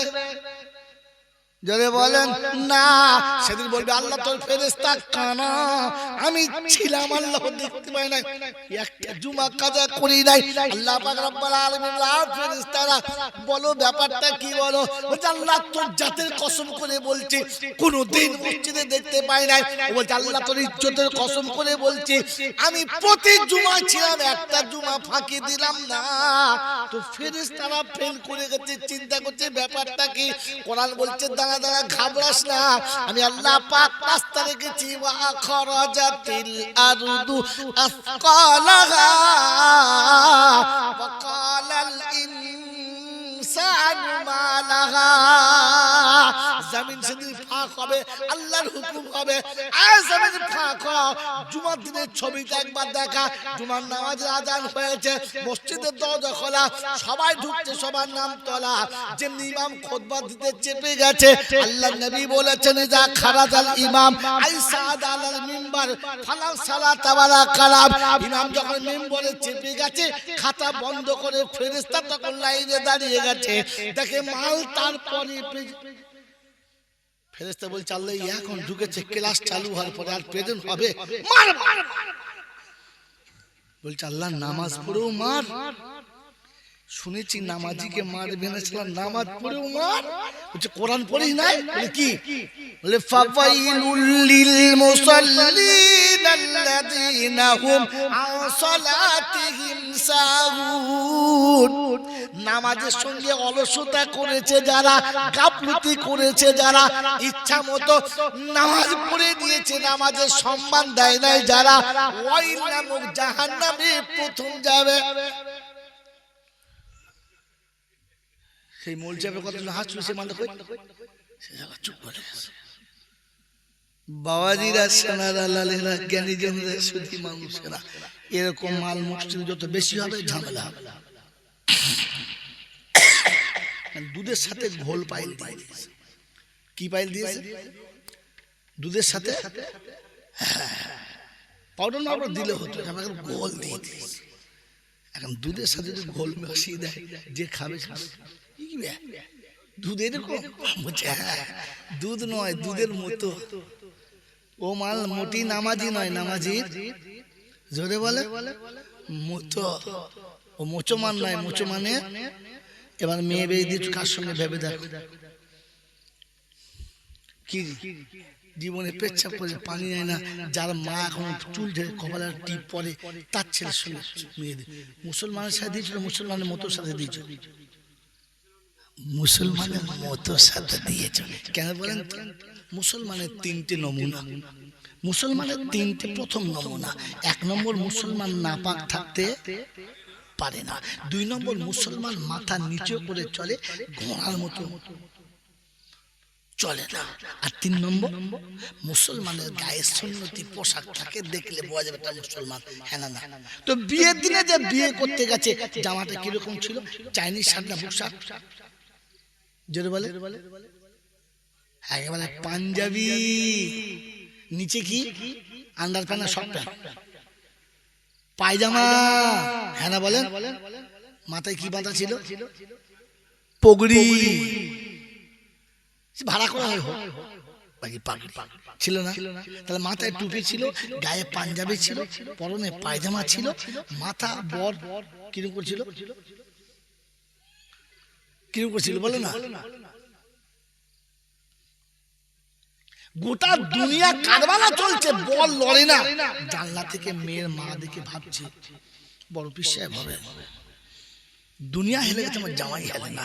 যদি বলেন না, সেদিন বলবে আল্লাহ তোর ফেরেশতা কানা, আমি ছিলাম আল্লাহ দেখতে পাই নাই, একটা জুমা কাজা করি নাই। আল্লাহ পাক রব্বুল আলামিন ফেরেশতারা বলো ব্যাপারটা কি বলো? বলছে আল্লাহ তোর জাতের কসম করে বলছি কোনদিন মসজিদে দেখতে পাই নাই। বলছে আল্লাহ তোর ইজ্জতের কসম করে বলছি আমি প্রতি জুমা ছিলাম, একটা জুমা ফাঁকি দিলাম না। তো ফেরেশতারা ফেল করে গেছে, চিন্তা করছে ব্যাপারটা কি। কোরআন বলছে দাঁড়া দাঁড়া ঘাবড়াস না, আমি আল্লাহ পাক রাস্তা রেখেছি, ওয়া খরাজাতিল আরদু আসকালাহা ওয়া ক্বালাল ইনসানু মা লাহা। জমিন সেদিন ফাঁক হবে, আল্লাহর হুকুম হবে, আজ জমিন ফাঁক হয়। জুমার দিনের ছবিটা একবার দেখা, জুমার নামাজের আজান হয়েছে, মসজিদের দরজা খোলা, সবাই ঢুকছে, সবার নাম তোলা। যেমনি ইমাম খুতবা দিতে চেপে গেছে, আল্লাহর নবী বলেছেন যা খারাজাল ইমাম আইসাদ আলাল মিম্বার ফালা সালাত ওয়ালা কালাম। ইমাম যখন মিম্বরে চেপে গেছে, খাতা বন্ধ করে ফেরেশতা তখন লাইনে দাঁড়িয়ে গেছে, দেখে মাল। তারপরে ফেরেশতা বলছে আল্লাহ এখন ঢুকেছে, ক্লাস চালু হওয়ার পরে আর প্রেজেন্ট হবে, মার মার। বলছে আল্লাহ নামাজ পড়েও মার? শুনেছি নামাজিকে মারবে না, নামাজ পড়েও মার? বলছে কোরআন পড়েই নাই? বলে কি? বলে ফাওয়াইলুল লিল মুসাল্লিন আল্লাযীনা হুম আন সালাতিহিম সাহুন। নামাজের সঙ্গে অলসতা করেছে যারা, গাফলতি করেছে যারা, ইচ্ছা মতো নামাজ পড়ে দিয়েছে, নামাজের সম্মান দেয় নাই যারা, ওয়াইল নামক জাহান্নামে প্রথম যাবে। সেই মোল চাপের কথা হাত শুনে মানে চুপ করে বাবাজিরা, সেনারা, লালেরা, জ্ঞানীজনেরা, সুধী মানুষেরা, এরকম মাল মসজিদ যত বেশি হবে ঝামেলা হবে। দুধের সাথে ঘোল পাইল দিয়ে দিয়েছে। কি পাইল দিয়েছে? দুধের সাথে পাউডার না দিলে হতো, ঘোল দিয়ে দিয়েছে। এখন দুধের সাথে যদি ঘোল মিশিয়ে দেয়, যে খাবে খাবে। দুধ এরকম? দুধ নয়, দুধের মতো। ও মাল মোটি নামাজি নয়, নামাজি জোরে বলে মতো। ও মোচমান নয়, মোচো মানে এবার মেয়ে বেয়ে দিয়ে কার সঙ্গে ভেবে দেখ কি জীবনে পেচ্ছাপ করে পানি নেয় না, যার মা এখন চুল ধরে কপালের টিপ পরে তার ছেলের সঙ্গে মেয়ে মুসলমানের সাথে দিয়েছিল, মুসলমানের মতো সাথে দিয়েছিল, মুসলমানের মতো সাথে দিয়েছ কেন বলেন তো? মুসলমানের তিনটে নমুনা, মুসলমানের তিনটে প্রথম নমুনা। 1 নম্বর, মুসলমান নাপাক থাকতে পারে না। 2 নম্বর, মুসলমান মাথা নিচে করে চলে, ঘোড়ার মতো চলে না। আর 3 নম্বর, মুসলমানের গায়ে সুন্নতি পোশাক থাকে, দেখলে বোঝা যাবে এটা মুসলমান, হ্যাঁ না না। তো বিয়ের দিনে যে বিয়ে করতে গেছে জামাটা কিরকম ছিল? চাইনিজ শার্ট না বুক শার্ট? জোরে বলে একেবারে পাঞ্জাবি, নিচে কি আন্ডার প্যান্ট না শর্ট প্যান্ট, পায়জামা, হ্যাঁ না বলেন? মাথায় কি বাঁধা ছিল? পগড়ি, ভাড়া করা হয় বাকি পাগড়ি ছিল না। তাহলে মাথায় টুপি ছিল, গায়ে পাঞ্জাবি ছিল, পরনে পায়জামা ছিল, মাথা বর কিরকম করছিল? কিরকম করছিল বলো না? গোটা দুনিয়া কারবালা চলছে, বল লড়ে না। জানলা থেকে মেয়ের মা দেখে ভাবছে বড় পীর সাহেব হবে, দুনিয়া হেলে গেছে, আমার জামাই হেলে না,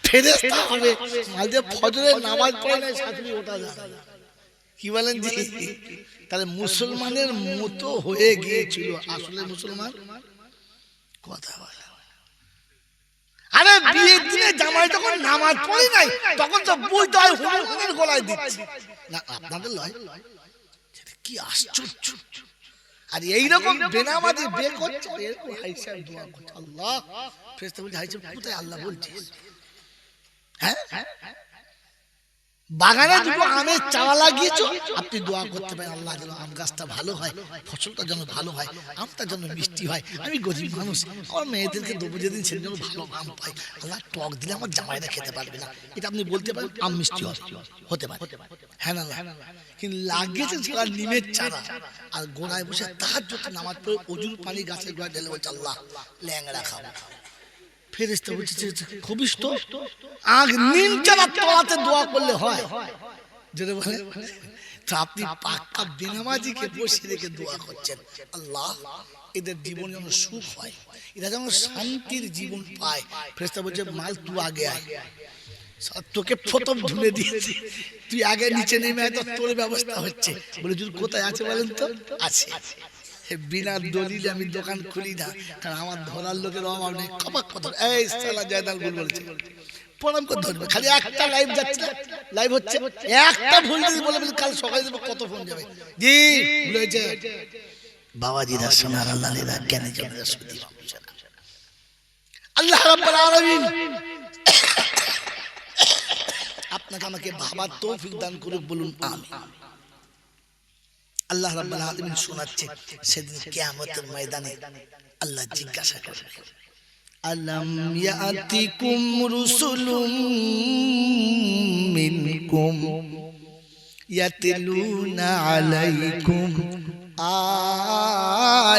ফেরেশতা হবে। মাঝে ফজরের নামাজ পড়ে না, শাশুড়ি ওঠা যায়। কি বলেন জি? তাহলে মুসলমানের মতো হয়ে গিয়েছিল, আসলে মুসলমান কথা বলে। আরে বিয়ের দিনে জামাই যখন নামাজ পড়ে নাই, তখন তো বুঝতে হয় হুড়ের গলায় দিচ্ছে না, আপনাদের লয়। কি আশ্চর্য! আর এইরকম বেনামাজি বিয়ে করছে, এরকম হাইসাব দোয়া করছে, আল্লাহ ফেরেশতা বলছে হাইসাব কোথায়? আল্লাহ বলছিস হ্যাঁ, বাগানে দুটো আমের চারা লাগিয়েছো, আপনি দোয়া করতে পারেন আল্লাহ যেন আম গাছটা ভালো হয়, ফসলটা যেন ভালো হয়, আমটা যেন মিষ্টি হয়, আমি গরিব মানুষ, আমার মেয়েদেরকে দেবো যেদিন সেদিন যেন ভালো আম পাই, আল্লাহ টক দিলে আমার জামাইরা খেতে পারবে না, এটা আপনি বলতে পারেন, আম মিষ্টি হতে পারে, হ্যাঁ না? কিন্তু লাগিয়েছে যারা নিমের চারা, আর গোড়ায় বসে তাহাজ্জুদ নামাজ পড়ে অজুর পানি গাছের গোড়ায় ঢেলে বলছে আল্লাহ ল্যাংড়া খাবো। ফেরেশতা বলছে খুবই তো আগ নিম চারা তলাতে দোয়া করলে হয়, যেটা বলে। তো আপনি পাক্কা বেনামাজিকে বসে রেখে দোয়া করছেন, আল্লাহ এদের জীবন যেন সুখ হয়, এরা যেন শান্তির জীবন পায়। ফেরেশতা বলছে মাল তুই আগে আয়, তোকে প্রথম ঢুলে দিয়েছি, তুই আগে নিচে নেমে আয়, তোর ব্যবস্থা হচ্ছে। বলে যদি কোথায় আছে বলেন তো? আছে। বিনা দলিলে আমি দোকান খুলি না, কারণ আমার ধরার লোকের অভাব নেই। কপাক কথা এই সালা জয়দাল গুল বলছে, প্রণাম করে ধরবে। খালি একটা লাইভ যাচ্ছে, লাইভ হচ্ছে, একটা ভুল যদি বলে কাল সকালে দেবো, কত ফোন যাবে। জি ভুল হয়েছে, বাবাজিরা সোনার আল্লাহরা কেন জন্য সুদি আল্লাহ রাব্বুল আলামিন আপনাকে আমাকে ভাবার তৌফিক দান করুক, বলুন আমিন। আল্লাহ রাব্বুল আলামিন শোনাচ্ছে, সেদিন কিয়ামতের ময়দানে আল্লাহ জিজ্ঞাসা করবে, আলাম ইয়াতিকুম রুসুলুম মিনকুম ইয়াতলুনা আলাইকুম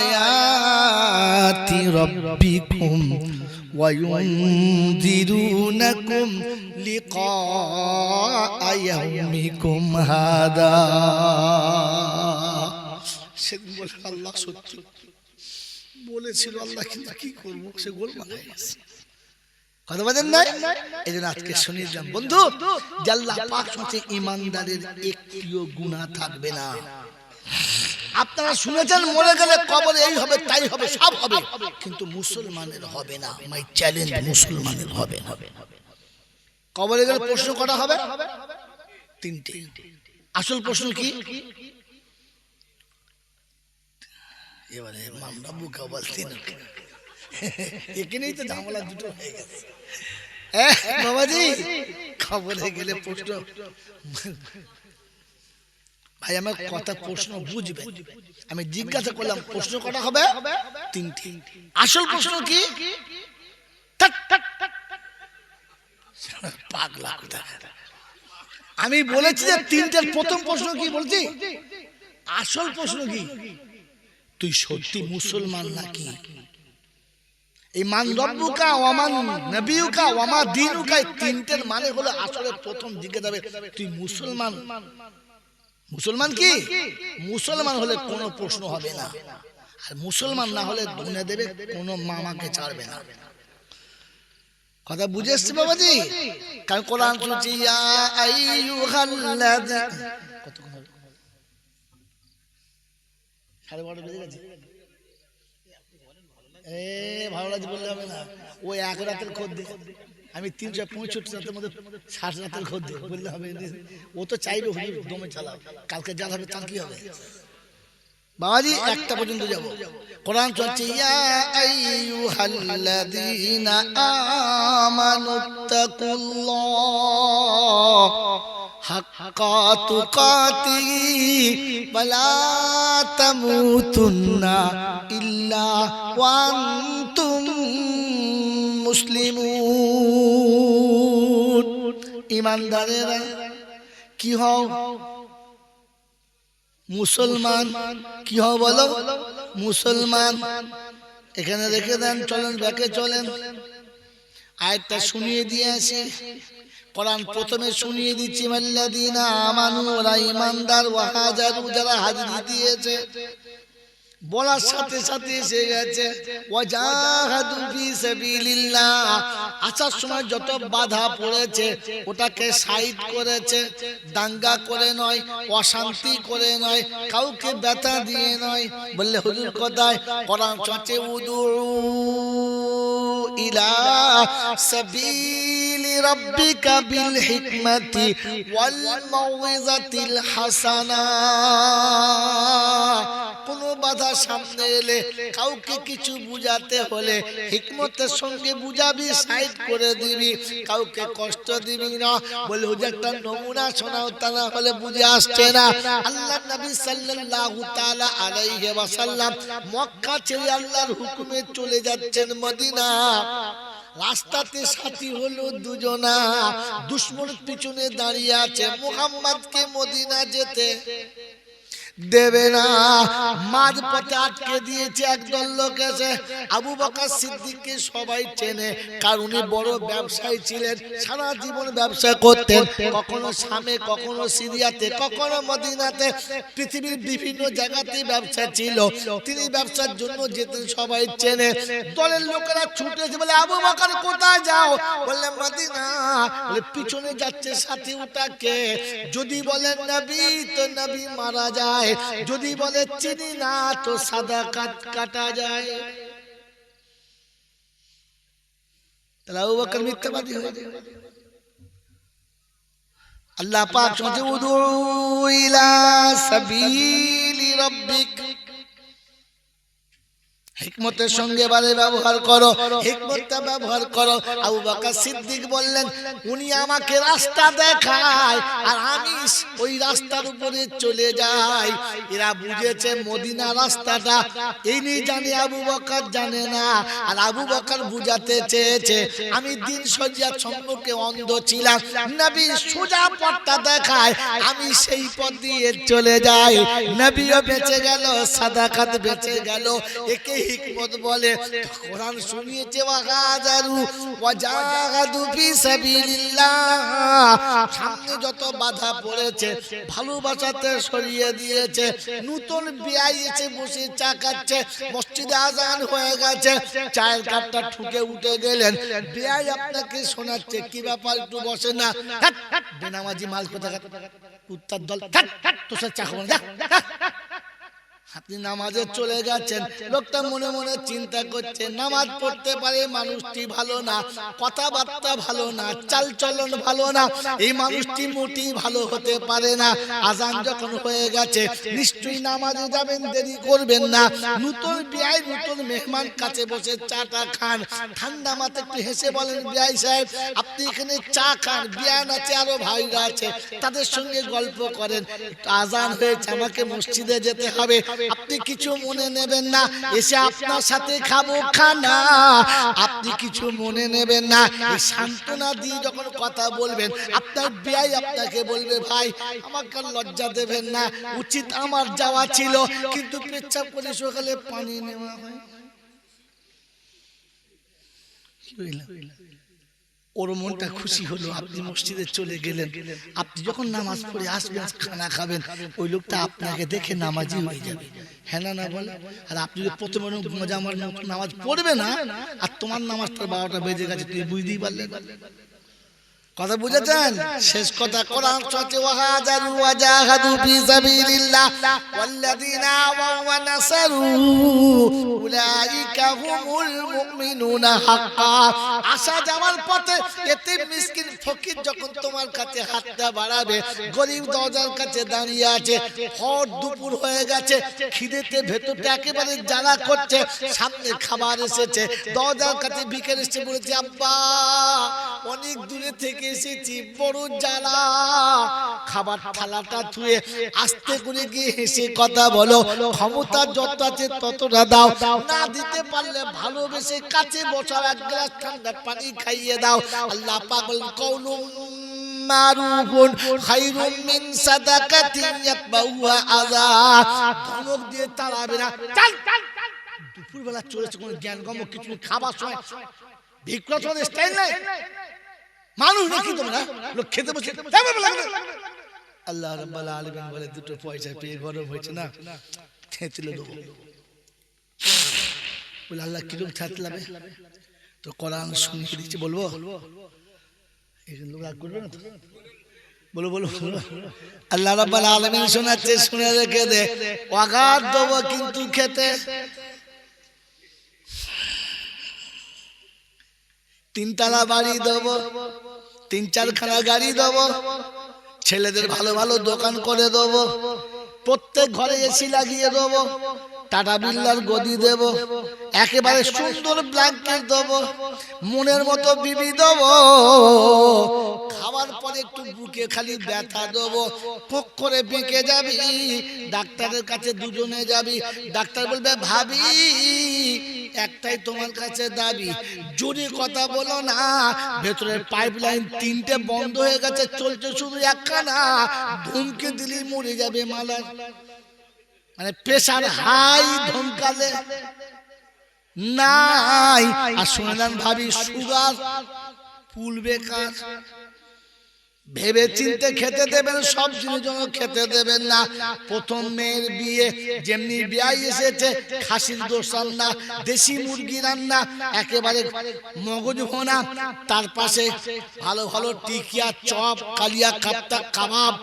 আয়াতি রাব্বিকুম ওয়া ইউনযিরুনাকুম লিকা ইয়াউমিকুম হাদা। সেদিন বলে আল্লাহ সত্যি বলেছিল, আল্লাহ কিন্তু কি করবো, সে গোলমাল হয়ে গেছে। কথা বলেন না? এই জন্য আজকে শুনিলাম বন্ধু, আল্লাহ পাক শুনছে ইমানদারের একটিও গুনাহ থাকবে না। আপনারা শুনেছেন মরে গেলে কবরে এই হবে তাই হবে, সব হবে, কিন্তু মুসলমানের হবে না। মাই চ্যালেঞ্জ, মুসলমানের হবে না। কবরে গেলে প্রশ্ন করা হবে 3টে। আসল প্রশ্ন কি? এবারে মামলা বুকা বলতেন, এখানেই তো ঝামেলা দুটো হয়ে গেছে। বাবাজি খবরে গেলে প্রশ্ন, ভাই আমার কথা প্রশ্ন বুঝবে, আমি জিজ্ঞাসা করলাম প্রশ্ন করা হবে 3টে। আসল প্রশ্ন কি? পাগলা কথা, আমি বলেছি যে 3টের প্রথম প্রশ্ন কি বলছি, আসল প্রশ্ন কি? তুই সত্যি মুসলমান নাকি? এই মান রব্বুকা ওয়া মান নবিয়ুকা ওয়া মা দীনুকা, তিনটের মানে হলো আসলে প্রথম দিকে যাবে তুই মুসলমান। মুসলমান কি? মুসলমান হলে কোনো প্রশ্ন হবে না, আর মুসলমান না হলে ধুনে দেবে, কোনো মামাকে ছাড়বে না। কথা বুঝে এসছি বাবাজি? কারণ কোরআন শুনছি ইয়া আইয়ুহাল্লাযী, কতক্ষণ হলো? 12:30 বেজে গেছে। ভালো লাগছে বললে হবে না, ওই এক রাতের খদ্দের, আমি 365 রাতের মধ্যে 60 রাতের খদ্দের বললে হবে। ও তো চাইবে হুজুর দমে চালাও, কালকে যা হবে তার কি হবে বাবাজি? একটা পর্যন্ত যাব। কোরআন চলছে ইয়া আইয়ুহাল্লাযীনা আমানুত্তাকুল্লাহ হাক্কা তুকাতিহি ওয়া লা তামুতুন্না ইল্লা ওয়া আনতুম মুসলিমুন। ঈমানদারেরা কি হও? মুসলমান। কি হও বলো? মুসলমান। এখানে রেখে দেন, চলেন ব্যাকে চলেন, আয়াতটা শুনিয়ে দিয়ে আসি। কোরআন প্রথমে শুনিয়ে দিচ্ছি মাল্লাযীনা আমানু, ওরা ঈমানদার, ওয়া হাজারু, যারা হাজিরি দিয়েছে। বলার সাথে সাথে এসে গেছে ওয়াজাহাদু ফি সাবিলিল্লাহ। আসার সময় যত বাধা পড়েছে ওটাকে সাইড করেছে, দাঙ্গা করে নয়, অশান্তি করে নয়, কাউকে ব্যথা দিয়ে নয়। বললে হুজুর কোথায়? কোরআন চলছে উদু ইলা সাবিলি রাব্বিকা বিল হিকমাতি ওয়াল মাউইজাতিল হাসানা। কোনো বাধা সামনে এলে, কাউকে কিছু বুঝাতে হলে হিকমতের সঙ্গে বুঝাবি, সাইড করে দিবি, কাউকে কষ্ট দিবি না। বলে হুজুর একটা নমুনা শোনাও, তা না হলে বুঝে আসছে না। আল্লাহ নবী সাল্লাল্লাহু তাআলা আলাইহি ওয়াসাল্লাম মক্কা ছেড়ে আল্লাহর হুকুমে চলে যাচ্ছেন মদিনা। রাস্তাতে সাথী হলো দুজনা, দুশমনের পিছনে দাঁড়িয়ে আছে, মুহাম্মদকে মদিনা যেতে দেবে না। মাঝ পথে আটকে দিয়েছে একদল লোক এসে। আবু বকর সিদ্দিককে সবাই চেনে, কারণ উনি বড় ব্যবসায়ী ছিলেন, সারা জীবন ব্যবসা করতেন, কখনো শামে, কখনো সিরিয়াতে, কখনো মদিনাতে, পৃথিবীর বিভিন্ন জায়গাতে ব্যবসা ছিল। তিনি ব্যবসার জন্য যেতেন, সবাই চেনে। দলের লোকেরা ছুটে এসে বলে আবু বকর কোথায় যাও? বললে মদিনা। বলে পিছনে যাচ্ছে সাথী, ওটাকে যদি বলেন নবী তো নবী মারা যায়, যদি বলে চিনি না তো সাদাকাত কাটা যায়। তাহলে আবু বকর মিথ্যাবাদী হয়ে যায়। আল্লাহ পাক বলছে উদু ইলা সাবিলি রাব্বিক, হিকমতের সঙ্গে বারে ব্যবহার করো, হিকমতটা ব্যবহার করো। আবু বকর সিদ্দিক বললেন উনি আমাকে রাস্তা দেখায় আর আমি ওই রাস্তার উপরে চলে যাই। এরা বুঝেছে মদিনা রাস্তাটা, ইনি জানে, আবু বকর জানে না। আর আবু বকর বুঝাতে চেয়েছে আমি দিন সজিয়ার সম্মুখে অন্ধ ছিলাম, নবী সোজা পথটা দেখায়, আমি সেই পথ দিয়ে চলে যাই। নবীও বেঁচে গেল, সাদাকাত বেঁচে গেল। একে হিকমত বলে। কোরআন শুনিয়েছে ওয়াহাজারু ওয়াজাহাদু ফি সাবিলিল্লাহ। সামনে যত বাধা পড়েছে ভালোবাসাতে সরিয়ে দিয়েছে। নতুন বিয়াই এসে বসে চা খাচ্ছে, মসজিদে আজান হয়ে গেছে, চায়ের কাপটা ঠুকে উঠে গেলেন, বিয়াই আপনাকে শোনাচ্ছে কি ব্যাপার একটু বসে না। বেনামাজি মাল কোথাকার কুত্তার দল, তোর চা খাবো না। আপনি নামাজে চলে গেছেন, লোকটা মনে মনে চিন্তা করছে নামাজ পড়তে পারে, মানুষটি ভালো না, কথাবার্তা ভালো না, চাল চলন ভালো না, এই মানুষটি মোটেই ভালো হতে পারে না। আজান যখন হয়ে গেছে নিশ্চয়ই নামাজে যাবেন, দেরি করবেন না। নতুন বিয়াই নতুন মেহমান কাছে বসে চাটা খান, ঠান্ডা মাথায় একটু হেসে বলেন বিয়াই সাহেব আপনি এখানে চা খান, বিয়ান আছে, আরো ভাইরা আছে, তাদের সঙ্গে গল্প করেন। আজান হয়েছে, আমাকে মসজিদে যেতে হবে, আপনি কিছু মনে নেবেন না, এসে আপনার সাথে খাবো খানা, আপনি কিছু মনে নেবেন না। এই সান্ত্বনা দিয়ে যখন কথা বলবেন, আপনার বিয়াই আপনাকে বলবে ভাই আমাকে লজ্জা দেবেন না, উচিত আমার যাওয়া ছিল, কিন্তু পেচ্ছাপ করে সকালে পানি নেওয়া হয়। বুঝলেন? ওর মনটা খুশি হলো, আপনি মসজিদে চলে গেলেন। আপনি যখন নামাজ পড়ে আসবেন, খানা খাবেন, ওই লোকটা আপনাকে দেখে নামাজি হয়ে যাবে। হ্যাঁ না না বলে? আর আপনি যদি প্রথমে মজা আমার নামাজ পড়বে না, আর তোমার নামাজটা 12টা বেজে গেছে, তুই বুঝতেই পারলেন। কথা বুঝেছেন? শেষ কথা, কোরআন সূরা ওয়াহাজারু ওয়াজাহাদু ফি সাবিলিল্লাহ ওয়াল্লাযীনা আমানু ওয়া নাসারু উলাইকা হুমুল মুমিনুনা হাক্কা। আসা যাওয়ার পথে এতিম মিসকিন ফকির যখন তোমার কাছে হাতটা বাড়াবে, গরীব দরজার কাছে দাঁড়িয়ে আছে, ভর দুপুর হয়ে গেছে, খিদেতে ভেতরটা একেবারে জ্বালা করছে, সামনে খাবার এসেছে, দরজার কাছে ভিখারি এসে বলেছে, আব্বা অনেক দূরে থেকে এসেছি, বড় জ্বালা। খাবার থালাটা ধুয়ে আস্তে করে গিয়ে হেসে কথা বলো, ক্ষমতা যত আছে ততটা দাও, না দিতে পারলে ভালোবেসে কাছে বসাও, এক গ্লাস ঠান্ডা পানি খাইয়ে দাও। আল্লাহ পাক বলেন, কওলুম মারুফুন খায়রুম মিন সাদাকাতিন ইয়াতবাউহা আযা। ধমক দিয়ে তাড়াবে না, চল দুপুরবেলা চলেছে, কোনো জ্ঞান গম কিছু খাবার সময় ভিক্ষা স্টাইল নাই, মানুষ নাকি তোমরা, লোক খেতে বসে। আল্লাহ রাব্বুল আলামিন বলে, দুটো পয়সা পেয়ে গরম হয়েছে না, থেতলে দেবো। বলে আল্লাহ কিরকম থেতলাবে? তো কোরআন শুনিয়ে দিচ্ছি, বলবো? এই লোক রাগ করবে না তো? বলো বলো বলো। আল্লাহ রাব্বুল আলামিন শোনাচ্ছে, শুনে রেখে দে। ওয়াগাদ দেবো কিন্তু খেতে, 3 তলা বাড়ি দেবো, 3-4 খানা গাড়ি দেবো, ছেলেদের ভালো ভালো দোকান করে দেবো, প্রত্যেক ঘরে এসি লাগিয়ে দেবো, টাটা বিল্লার গদি দেব, একেবারে সুন্দর ব্ল্যাঙ্কেট দেব, মনের মতো বিবি দেব, খাওয়ার পরে একটু বুকে খালি ব্যথা দেবো, পোক করে বেঁকে যাবি, ডাক্তারের কাছে দুজনে যাবি, ডাক্তার বলবে ভাবি একটাই তোমার কাছে দাবি, জোরে কথা বলো না, ভেতরের পাইপলাইন 3টে বন্ধ হয়ে গেছে, চলছে শুধু একখানা, ধুমকে দিলি মরে যাবে মালা। মানে প্রেসার হাই, ধমকালে নাই। আর শুনলেন ভাবি সুগার, ফুল বেকার, ভেবে চিনতে খেতে দেবেন, সব জিনিস যেন খেতে দেবেন না। প্রথম মেয়ের বিয়ে, যেমনি বিয়ে এসেছে, খাসির দোষ রান্না, দেশি মুরগি রান্না, একেবারে মগজ ভোনা, তার পাশে ভালো ভালো টিকিয়া, চপ, কালিয়া কাপ্তা, কাবাব,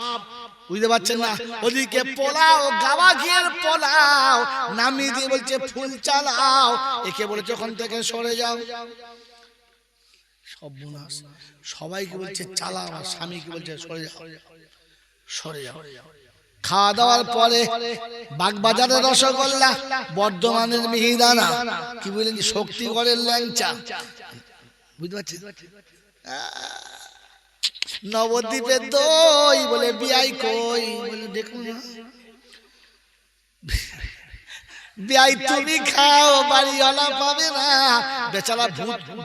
বুঝতে পারছেন না? ওদিকে পোলাও, গাওয়া ঘিয়ের পোলাও, নামিয়ে দিয়ে বলছে ফুল চালাও, একে বলেছে ওখান থেকে সরে যাও। সর্বনাশ, সবাইকে বলছে চালাও, আর স্বামীকে বলছে সরে যাও, সরে যাও। খাওয়া দাওয়ার পরে বাগবাজারের রসগোল্লা, বর্ধমানের মিহিদানা, কি বলেন, শক্তিগড়ের ল্যাংচা, বুঝতে পারছেন? নবদ্বীপের দই, বলে বিয়াই কই, বলে দেখুন বিয়াই তুমি খাও, বাড়িওয়ালা পাবে না, বেচারা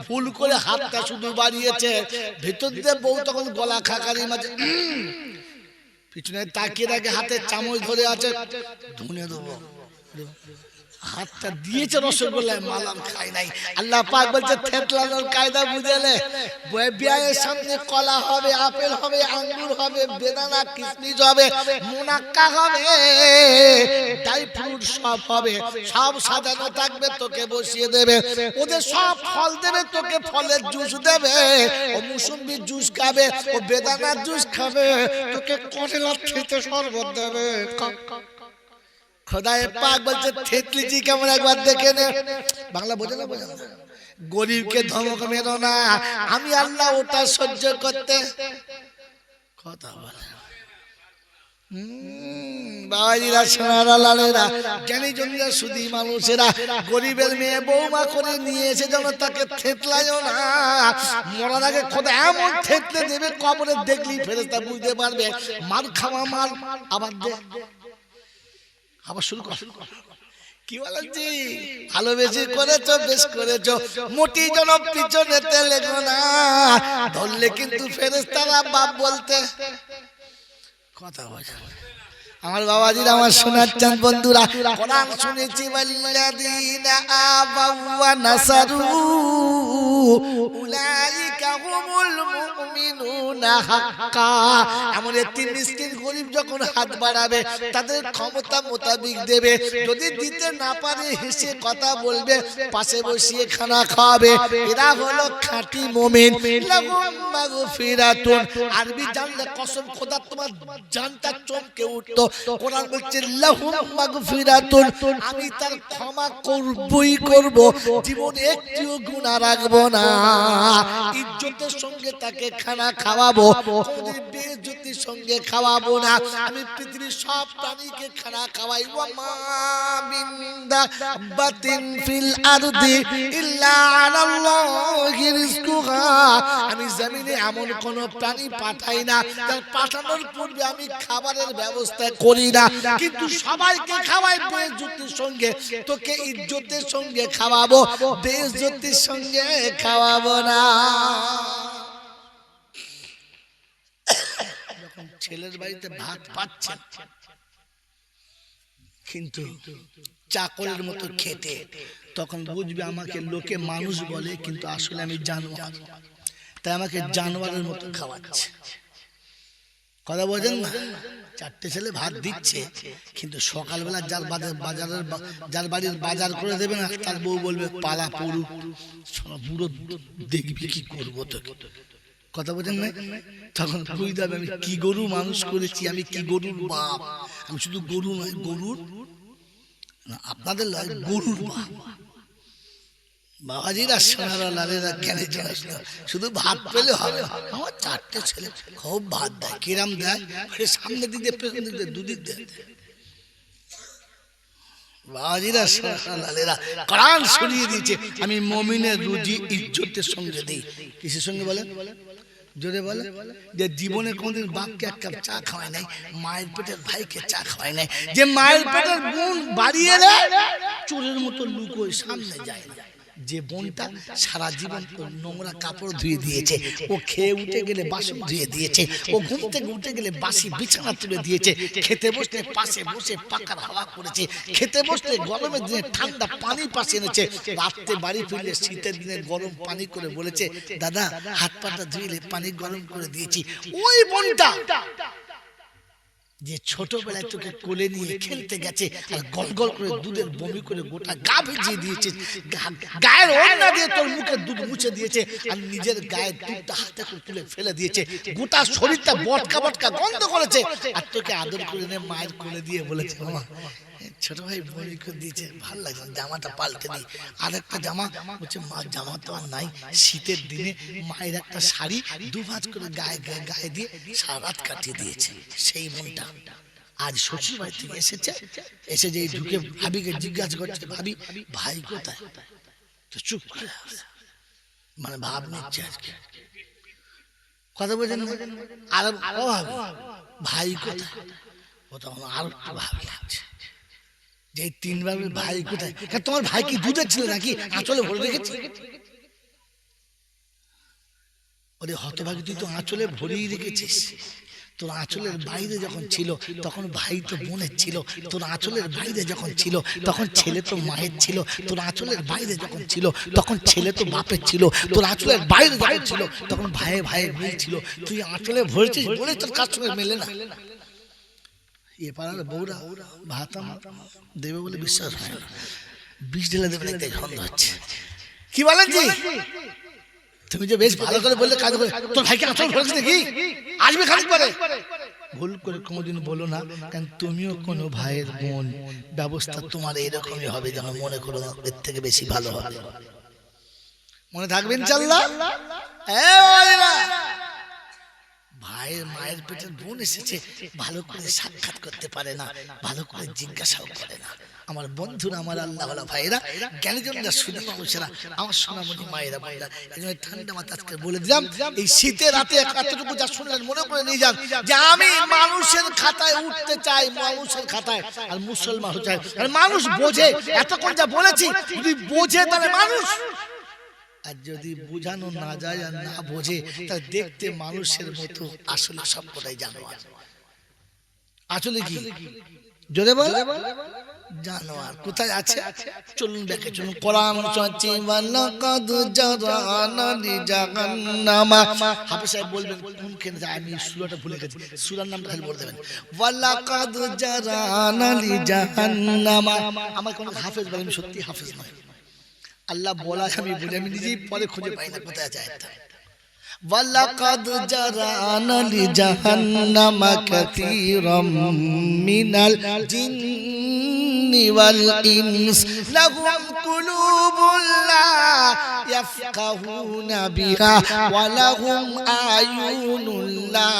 ভুল করে হাতটা শুধু বাড়িয়েছে, ভেতর দিয়ে বউ তখন গলা খাকারি মাঝে, পিছনে তাকিয়ে রাখে, হাতে চামচ ধরে আছে, ধুনে দেবো, হাতটা দিয়েছে রসগোল্লায়, মালাম খাই নাই। আল্লাহ পাক বলছে থেতলানোর কায়দা বুঝেলে, বিয়ের সামনে কলা হবে, আপেল হবে, আঙ্গুর হবে, বেদানা, কিশমিশ হবে, মুনাক্কা হবে, ড্রাই ফ্রুট সব হবে, সব সাজানো থাকবে, তোকে বসিয়ে দেবে, ওদের সব ফল দেবে, তোকে ফলের জুস দেবে, ও মুসম্বির জুস খাবে, ও বেদানার জুস খাবে, তোকে করেলার খেতে শরবত দেবে। খোদায়ে পাক বলছে থেতলিজি কেমন, একবার দেখে নে। বাংলা বোঝে না? বোঝে না? গরিবকে ধমক মেরো না, আমি আল্লাহ ওটা সহ্য করতে কথা বলে। বাবাজিরা, সোনারা, লালেরা, জ্ঞানী জমিরা, সুধী মানুষেরা, গরিবের মেয়ে বৌমা করে নিয়ে এসে যেন তাকে থেতলায়ও না, মরার আগে খোদা এমন থেতলে দেবে, কবরে দেখলি ফেরেশতা বুঝতে পারবে মার খাওয়া মাল। আবার আবার শুরু কর, কি বলছি, ভালোবেসে করেছো, বেশ করেছো, মোটি জন পিছনেতে লেগো না, ধরলে কিন্তু ফেরেশতারা বাপ বলতে কথা বলে। আমার বাবাজিরা, আমার সোনার চাঁদ বন্ধুরা, কোরআন শুনেছি ওয়াল্লাযীনা আমানু ওয়া নাসারু উলাইকা হুমুল মুমিনুনা হাক্কা। এমন একটি মিসকিন গরিব যখন হাত বাড়াবে তাদের ক্ষমতা মোতাবিক দেবে, যদি দিতে না পারে হেসে কথা বলবে, পাশে বসিয়ে খানা খাওয়াবে, এরা হলো খাঁটি মুমিন। লাহুম মাগফিরাতুন, আরবি জানলে কসম খোদা তোমার জানটা চমকে উঠতো। কোরআন বলছে লাহুম মাগফিরাতুন, আমি তার ক্ষমা করবই করব, জীবনে একটিও গুনাহ রাখবো না, ইজ্জতের সঙ্গে তাকে খানা খাওয়াবো, কোনদিন বেইজ্জতির সঙ্গে খাওয়াবো না। আমি পৃথিবীর সব প্রাণীকে খানা খাওয়াই। ওয়া মা মিন দাব্বাতিন ফিল আরদি ইল্লা আলাল্লাহি রিজকুহা, আমি জমিনে এমন কোন প্রাণী পাঠাই না তার পাঠানোর পূর্বে আমি খাবারের ব্যবস্থা করি না, কিন্তু সবাইকে খাওয়াই বেইজ্জতির সঙ্গে, তোকে ইজ্জতের সঙ্গে খাওয়াবো, বেইজ্জতির সঙ্গে খাওয়াবো না। যখন ছেলের বাড়িতে ভাত পাচ্ছেন কিন্তু চাকরের মতো খেতে, তখন বুঝবে আমাকে লোকে মানুষ বলে কিন্তু আসলে আমি জানোয়ার, তাই আমাকে জানোয়ারের মতো খাওয়াচ্ছে। কথা বোঝেন না? চারটে ছেলে ভাত দিচ্ছে কিন্তু সকালবেলা যার বাড়ির বাজার করে দেবে না, তার বউ বলবে পালা পুরু বুড়ো, দেখবি কি করবো তোকে। কথা বোঝেন না? তখন বুঝতে হবে আমি কি গরু মানুষ করেছি, আমি কি গরুর বাপ। আমি শুধু গরু নয়, গরুর না, আপনাদের গরুর বাপ। বাবাজিরা, সোনারা, লালেরা, জ্ঞানী জন, শুধু ভাত পেলে হবে। আমার চারটে ছেলে খুব ভাত দেয়। কিরাম দেয়? সামনে দিক দিয়ে, পেছন দিক দিয়ে, দুদিক দেয়। বাবাজিরা, সোনারা, লালেরা, কোরআন শুনিয়ে দিয়েছে আমি মুমিনের রুজি ইজ্জতের সঙ্গে দিই। কিসের সঙ্গে বলে? জোরে বলে যে জীবনে কোনদিন বাপকে এক কাপ চা খাওয়ায় নাই, মায়ের পেটের ভাইকে চা খাওয়ায় নাই, যে মায়ের পেটের বোন বাড়িয়ে চোরের মতো লুকোয় সামনে যায় না, যে বোনটা সারা জীবন নোংরা কাপড় ধুয়ে দিয়েছে, ও খেয়ে উঠে গেলে বাসন ধুয়ে দিয়েছে, ও ঘুম থেকে উঠে গেলে বাসি বিছানা তুলে দিয়েছে, খেতে বসতে পাশে বসে পাকার হাওয়া করেছে, খেতে বসতে গরমের দিনে ঠান্ডা পানি পাশে এনেছে, রাত্রে বাড়ি ফিরলে শীতের দিনে গরম পানি করে বলেছে দাদা হাত পাটা ধুইলে পানি গরম করে দিয়েছি। ওই বোনটা যে ছোটবেলায় তোকে কোলে নিয়ে খেলতে গেছে আর গল গল করে দুধের বমি করে গোটা গা ভিজিয়ে দিয়েছে, গায়ের ওড়না দিয়ে তোর মুখে দুধ মুছে দিয়েছে আর নিজের গায়ের দুধটা হাতে করে তুলে ফেলে দিয়েছে, গোটা শরীরটা বটকা বটকা গন্ধ করেছে, আর তোকে আদর করে নিয়ে মায়ের কোলে দিয়ে বলেছে মামা ছোট ভাই বমি করে দিয়েছে, ভালো লাগছে, জামাটা পাল্টে দিই। আর একটা জামা বলছে মা জামা তো আর নাই, শীতের দিনে মায়ের একটা শাড়ি দুভাজ করে গায়ে গায়ে গায়ে দিয়ে সারা রাত কাটিয়ে দিয়েছে। সেই মনটা আজ শ্বশুর বাড়ি থেকে এসেছে, এসে যে ঢুকে ভাবিকে জিজ্ঞাসা করছে ভাবি ভাই কোথায়, তো চুপ করে মানে ভাব নিচ্ছে আজকে। কথা বলছেন আর ভাই কোথায়, ও তখন আরো একটু ভাব লাগছে যে তিনবার ভাই কোথায়, তোমার ভাই কি দুধের ছিল নাকি আঁচলে ভরে রেখেছে? ওরে হতভাগী, তুই তো আঁচলে ভরেই রেখেছিস, তোর আঁচলের বাইরে যখন ছিল তখন ভাই তো বোনের ছিল, তোর আঁচলের বাইরে যখন ছিল তখন ছেলে তো মায়ের ছিল, তোর আঁচলের বাইরে যখন ছিল তখন ছেলে তো বাপের ছিল, তোর আঁচলের বাইরে যখন ছিল তখন ভাইয়ে ভাইয়ের মিল ছিল, তুই আঁচলে ভরেছিস বলে তোর কার সঙ্গে মেলে না। এ পাড়ার বউরা ভাত দেবে বলে বিশ্বাস হয় না, বিষ ঢেলে দেবে দেখতে সন্দেহ হচ্ছে। কি বলেন জি? তুমি যে বেশ ভালো করে বললে কাজ করে, তোর ভাইকে আঁচল ভরেছে নাকি আসবে খানিক পরে, ভুল করে কোনোদিন বলো না, কারণ তুমিও কোনো ভাইয়ের বোন, ব্যবস্থা তোমার এরকমই হবে যেন মনে করো এর থেকে বেশি ভালো হবে। মনে থাকবেন ইনশাআল্লাহ। ভাইয়ের মায়ের পেটের বোন এসেছে, ভালো করে সাক্ষাৎ করতে পারে না, ভালো করে জিজ্ঞাসাও করে না। আমার বন্ধুরা, আমার আল্লাহওয়ালা ভাইয়েরা, জ্ঞানীজনরা, শুধু মানুষেরা, আমার সোনামণি মায়েরা বোনেরা, এই জন্য ঠান্ডা মাথা আজকে বলে দিলাম, এই শীতের রাতে এতটুকু যা শুনলেন মনে করে নিয়ে যান যে আমি মানুষের খাতায় উঠতে চাই, মানুষের খাতায়, আর মুসলমান হতে চাই, আর মানুষ বোঝে। এতক্ষণ যা বলেছি যদি বোঝে তাহলে মানুষ, আর যদি বোঝানো না যায় আর না বোঝে তাহলে দেখতে মানুষের মতো, আসলে সবকটাই জানোয়ার। আসলে কি জোরে বল জানোয়ার কোথায় আছে চলুন দেখে চলুন কোরআন চলছে ওয়ালাকাদ জারানা লিজাহান্নামা হাফেজ সাহেব বলবেন কোনখানে যায় আমি সূরাটা ভুলে গেছি সূরার নামটা খালি বলে দেবেন ওয়ালাকাদ জারানা লিজাহান্নামা আমার কোন হাফেজ বলেন সত্যি হাফেজ নয় আল্লাহ বলা আমি বলি আমি নিজেই পরে খুঁজে পাই না কোথায় যায় এটা ওয়ালাকাদ জারানা লিজাহান্নামা কাসীরাম মিনাল জিন্নি ওয়াল ইনস লাহুম কুলুবুন লা ইয়াফকাহুনা বিহা ওয়া লাহুম আয়ুনুন লা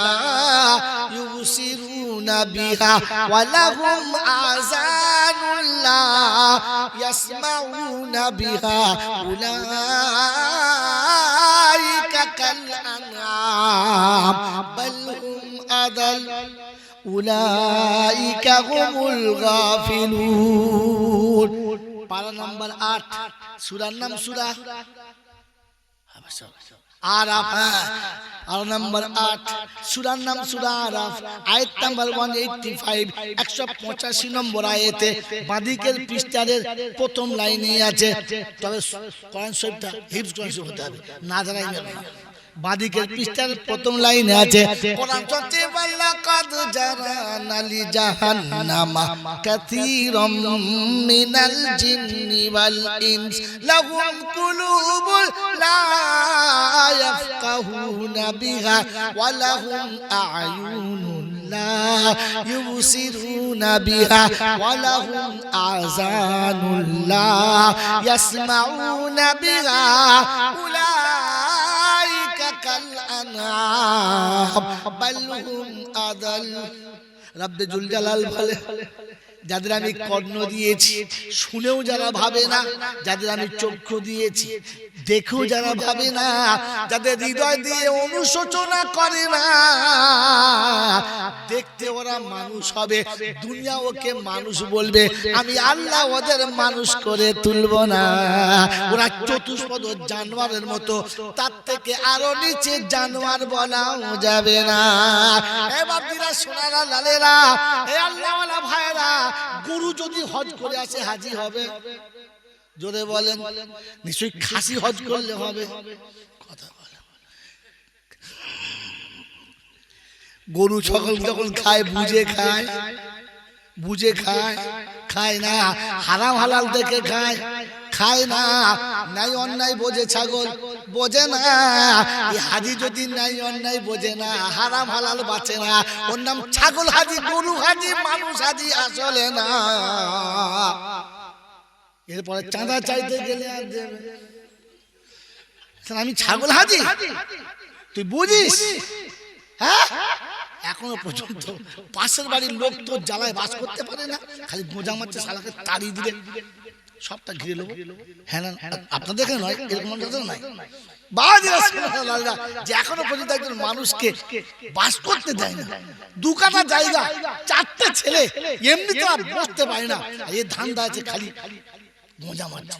ইউবসিরুনা বিহা ওয়া লাহুম আযানুন লা ইয়াসমাউনা বিহা উলাইকা কাল আনআম বাল হুম আদাল উলাইকা হুমুল গাফিলুন পারা নাম্বার 8 সূরার নাম সূরা আরাফ আর নাম্বার 8 সূরার নাম সূরা আরাফ আয়াত নাম্বার 185 185 নম্বর আয়াতে বাদিকের পৃষ্ঠার প্রথম লাইনে আছে তবে কোরআন শরীফটা হিফজ কোরআন শরীফ হতে হবে না জানাই না বাদিকের পৃষ্ঠার প্রথম লাইনে আছে কোরআন চলছে ওয়ালাকাদ জারানা লিজাহান্নামা কাসীরাম মিনাল জিন্নি ওয়াল ইনস লাহুম কুলুবুন লা ইয়াফকাহুনা বিহা ওয়া লাহুম আ'য়ুনুন লা ইউবসিরুনা বিহা ওয়া লাহুম আযানুন লা ইয়াসমাউনা বিহা কাল আনআম বাল হুম আদাল রব্বে জুল জালাল বলে যাদের আমি কর্ণ দিয়েছি শুনেও যারা ভাবে না যাদের আমি চক্ষু দিয়েছি দেখেও যারা ভাবে না যাদের হৃদয় দিয়ে অনুশোচনা করে না দেখতে ওরা মানুষ হবে দুনিয়া ওকে মানুষ বলবে আমি আল্লাহ ওদের মানুষ করে তুলব না ওরা চতুষ্পদ জানোয়ারের মতো তার থেকে আরো নিচে জানোয়ার বলাও যাবে না এ বাপজিরা সোনারা লালেরা এ আল্লাহওয়ালা ভাইরা গরু যদি হজ করে আসে হাজি হবে জোরে বলেন নিশ্চয়ই খাসি হজ করলে হবে কথা বলে গরু ছাগল যখন খায় বুঝে খায় না হারাম হালাল দেখে খায় না নাই অন্যায় বোঝে ছাগল বোঝে না এই হাজি যদি নাই অন্যায় বোঝে না হারাম হালাল বাঁচে না ওর নাম ছাগল হাজি গরু হাজি মানুষ হাজি আসলে না এরপরে চাঁদা চাইতে গেলে আর দেবে আমি ছাগল হাজি তুই বুঝিস হ্যাঁ এখনো পর্যন্ত পাশের বাড়ির লোক তো জ্বালায় বাস করতে পারে না খালি গোঁজা মারছে শালাকে তাড়ি দিলে সবটা ঘিরে নেবো হ্যাঁ না আপনাদের এখানে নয় এরকম নাই যে এখনো পর্যন্ত একজন মানুষকে বাস করতে দেয় না দু কাঠা জায়গা চারটে ছেলে এমনি তো আর বসতে পারে না এই ধান্দা আছে খালি গোঁজা মারছে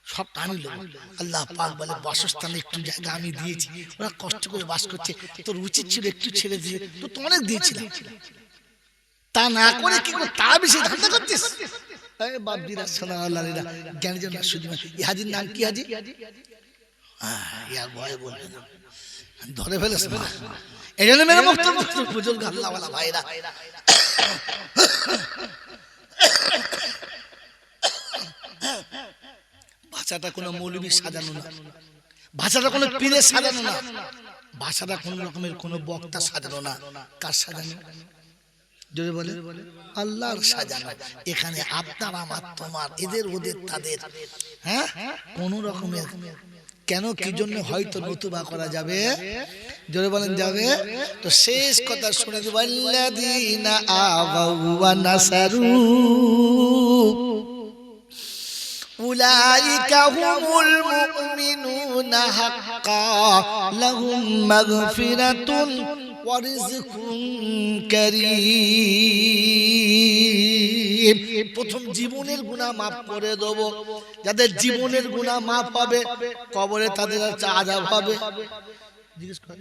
সবটা আমি লোক আল্লাহ পাক বলে বাসস্থানে একটু জায়গা আমি দিয়েছি ওরা কষ্ট করে বাস করছে তোর উচিত ছিল একটু ছেড়ে দিয়ে তো অনেক দিয়েছিলাম তা না করে কি করে তারা বেশি ধান্দা করছিস বাপজিরা সোনালালিরা জ্ঞানীজন সুজিমা এই হাজির নাম কি হাজি ভয় বলবে না ধরে ফেলেছে না এই জন্য মেরে বক্তব্য বুঝুন আল্লাহওয়ালা ভাইরা ভাষাটা কোনো মৌলবী সাজানো না ভাষাটা কোনো পীরের সাজানো না ভাষাটা কোন রকমের কোনো বক্তা সাজানো না কার সাজানো জোরে বলে আল্লাহর সাজানো এখানে আপনার আমার তোমার এদের ওদের তাদের হ্যাঁ কোন রকমের কেন কি জন্য হয়তো নতুবা করা যাবে জোরে বলেন যাবে তো শেষ কথা শুনে দেব আল্লাযীনা আওয়াউ ওয়া নাসারু উলাইকা হুমুল মুমিনুনা হাক্কা লাহুম মাগফিরাতুন ওয়া রিজকুন কারীম প্রথম জীবনের গুনাহ maaf করে দেব যাদের জীবনের গুনাহ maaf হবে কবরে তাদের আযাব হবে জিজ্ঞেস কর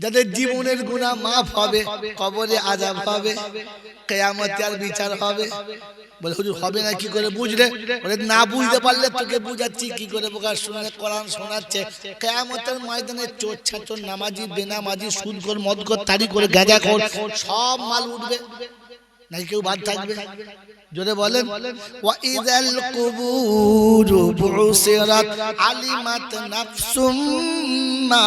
যাদের জীবনের গুনাহ মাফ হবে, কবরে আযাব হবে, কিয়ামতে আর বিচার হবে। বলে হুজুর হবে না কি করে বুঝলে? বলে না বুঝতে পারলে তোকে বুঝাচ্ছি কি করে। বোকা শুনে কোরআন শোনাচ্ছে, কিয়ামতের ময়দানে চোর ছাচর নামাজি বেনামাজি সুদখোর মদখোর তারি করে গাঁজাখোর সব মাল উঠবে, নাকি কেউ বাদ থাকবে? জোরে বলেন। ওয়া ইযাল কুবুরু বুসিরাত আলিমাত নাফসুম মা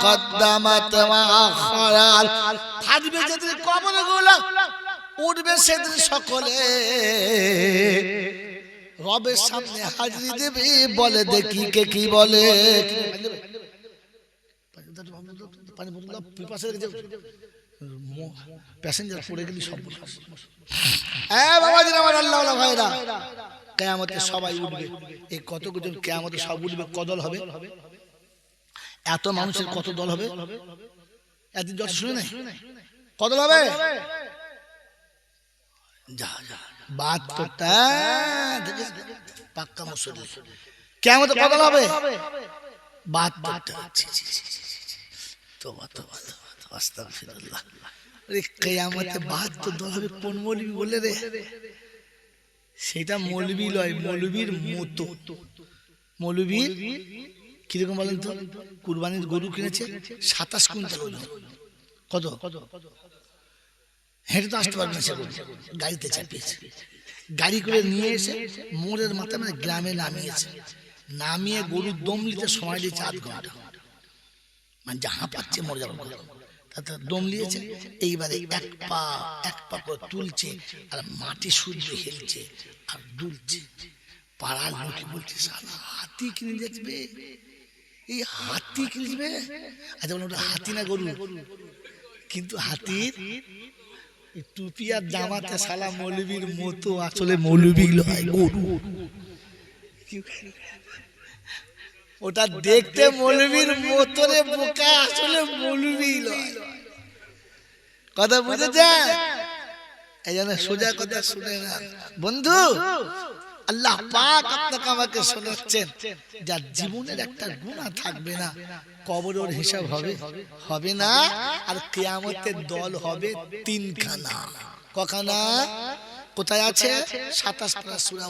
কদ্দামাত ওয়া আখারাত। থাকবে যেদিন কবরগুলো, উঠবে সেদিন সকলে রবের সামনে হাজিরি দেবে। বলে দেখি কে কি বলে। পানি বোতল পিপাসা রেখে প্যাসেঞ্জার পড়ে গেলি সব। বাবাজি আমার আল্লাহ ওয়ালা ভাইরা, কিয়ামতে সবাই উঠবে। এই কত জন কিয়ামতে সব উঠবে, কদল হবে। এত মানুষের কত দল হবে? একদিন যত শুনে নাই কদল হবে। যা যা বাত করতে পাক্কা মুসল্লি কিয়ামতে কদল হবে। বাত করতে তোবা তোবা তোবা আস্তাগফিরুল্লাহ। আরে কিয়ামতে 72 দল হবে। কোন মৌলবি বলে রে? সেটা মৌলবি লয়, মৌলবির মতো। মৌলবি কিরকম বলেন তো? কুরবানির গরু কিনেছে 27 কুইন্টাল ওজন। কত? হেঁটে তো আসতে পারবে না সে গরু, গাড়িতে চাপিয়েছে। গাড়ি করে নিয়ে এসে মোড়ের মাথায় মানে গ্রামে নামিয়েছে। নামিয়ে গরুর দম নিতে সময় দিয়েছে 8 ঘন্টা। মানে যাহা পাচ্ছে মরে যাবে। দম নিয়েছে, এইবারে এক পা করে তুলছে আর মাটি সূর্য হেলছে আর দুলছে। পাড়ার লোকে বলছে শালা হাতি কিনে যাচ্ছে, এই হাতি কিনে যাবে। আচ্ছা বলুন ওটা হাতি না গরু? কিন্তু হাতির টুপি আর জামাতে শালা মৌলবীর মতো, আসলে মৌলবী লয়, গরু। ওটা দেখতে মৌলবীর মতো রে বোকা, আসলে মৌলবী লয়। কথা বুঝেছেন? এই জন্য সোজা কথা শুনে না বন্ধু। আল্লাহ পাক আপনাকে আমাকে শোনাচ্ছেন, যার জীবনের একটা গুনাহ থাকবে না, কবরের হিসাব হবে হবে না। আর কিয়ামতের দল হবে 3 খানা। কখানা? কোথায় আছে? 27 পারা সূরা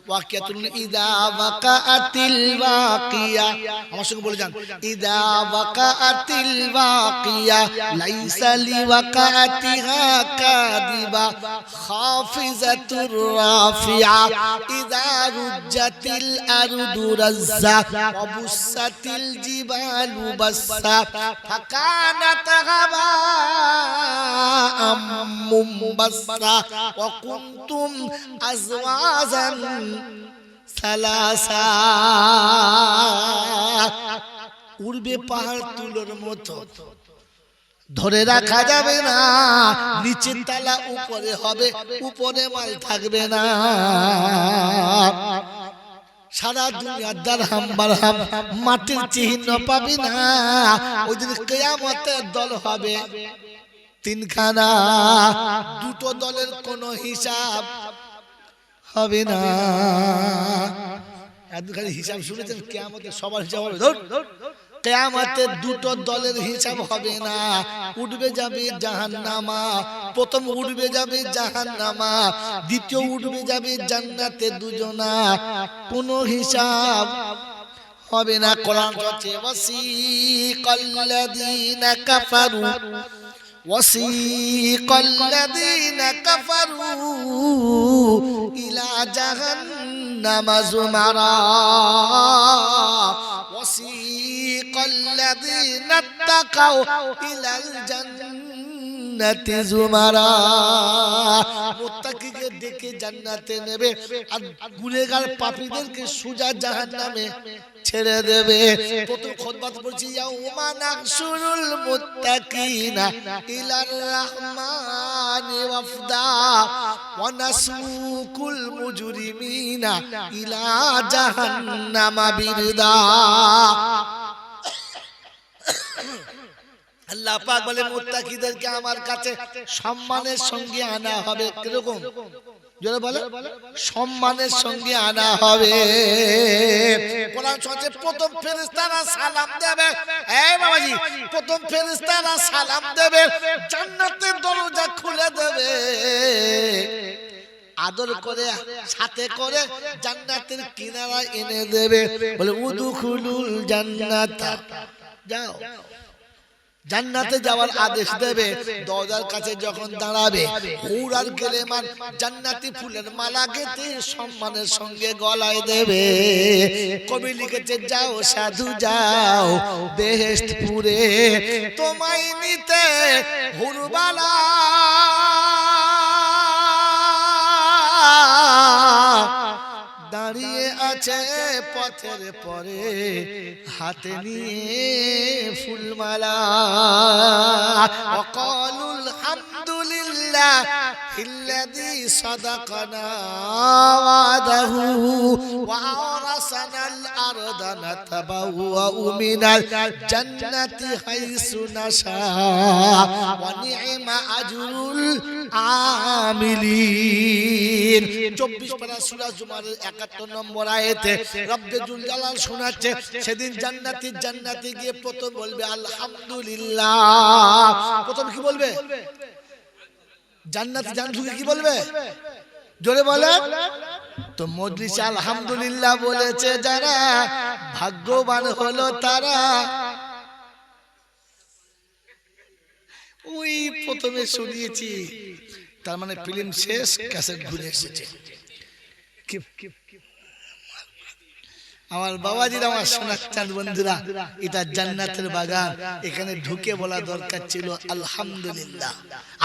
ওয়াকিয়াতুন। ইযা ওয়াকাআতিল ওয়াকিয়া, আমার সঙ্গে বলে যান। ইযা ওয়াকাআতিল ওয়াকিয়া লাইসা লিওয়াকাতিহা কাযিবা খাফিজাতুর রাফিয়া। ইযা রুজ্জাতিল আরদু রাজ্জা ওয়া বুসাতিল জিবালু বাসসা ফাকানাত হাবাআম মুমবাসসা ওয়া কুনতুম আজওয়াজান সালাসা। উড়বে পাহাড় তুলোর মতো, ধরে রাখা যাবে না। নিচের তালা উপরে হবে, উপরে মাল থাকবে না। সারা দুনিয়ার দারহাম বারহাম মাটির চিহ্ন পাবি না। ওই দিন কিয়ামতের দল হবে 3 খানা। 2টো দলের কোনো হিসাব হবে না। খালি হিসাব শুনেছেন? কিয়ামতে সবার হিসাব হবে। কিয়ামতে 2টো দলের হিসাব হবে না। উঠবে যাবে জাহান্নামা। প্রথম উঠবে যাবে জাহান্নামা, দ্বিতীয় উঠবে যাবে জান্নাতে 2 জনা। কোনো হিসাব হবে না। কোরআন বলছে ওয়াসিকাল্লাযীনা কাফারু وسيق الذين كفروا إلى جهنم زمرا وسيق الذين اتقوا إلى الجنة زمرا। মুত্তাকিকে ডেকে জান্নাতে নেবে আর গুনাহগার পাপীদেরকে সোজা জাহান্নামে ছেড়ে দেবে। প্রথম খুতবাতে বলছি ইয়াউমা নাহশুরুল মুত্তাকিনা ইলার রাহমানি ওয়াফদা ওয়া নাসুকুল মুজরিমিনা ইলা জাহান্নামা বিরদা। আল্লাহ পাক বলে মুত্তাকিদেরকে আমার কাছে সম্মানের সঙ্গে আনা হবে। কিরকম? যারা বলে সম্মানের সঙ্গে আনা হবে। কোরআন শরীফে প্রথম ফেরেশতারা সালাম দেবে, এই বাবাজি প্রথম ফেরেশতারা সালাম দেবে, জান্নাতের দরজা খুলে দেবে, আদর করে সাথে করে জান্নাতের কিনারা এনে দেবে, বলে উদুখুলুল জান্নাতা, যাও জান্নাতে যাওয়ার আদেশ দেবে। দরজার কাছে যখন দাঁড়াবে, হুর আর গেলেমান জান্নাতি ফুলের মালা গেঁথে সম্মানের সঙ্গে গলায় দেবে। কবি লিখেছে, যাও সাধু যাও বেহেশতপুরে, তোমায় নিতে হুরবালা দাঁড়িয়ে আছে পথের পরে, হাতে নিয়ে ফুলমালা। ওয়াকালুল হামদুলিল্লাহ ইল্লাযী সাদাকানা ওয়াদাহু ওয়া আওরাসানাল আরদা নাতাবাওয়াউ মিনাল জান্নাতি হাইসু নাশা ওয়া নি'মা আজরুল আমিলিন। 24 পারা সূরা জুমারের 71 নম্বর আয়াতে রব্বে জুল জালাল শোনাচ্ছে, সেদিন জান্নাতি গিয়ে প্রথম বলবে আলহামদুলিল্লাহ। প্রথম কি বলবে? জান্নাতি কি বলবে? জোরে বলে। তো মজলিসে আলহামদুলিল্লাহ বলেছে যারা, ভাগ্যবান হলো তারা। ওই প্রথমে শুনিয়েছি, তার মানে ফিল্ম শেষ, ক্যাসেট ঘুরে এসেছে। আমার বাবাজিরা, আমার সোনার চাঁদ বন্ধুরা, এটা জান্নাতের বাগান, এখানে ঢুকে বলা দরকার ছিল আলহামদুলিল্লাহ।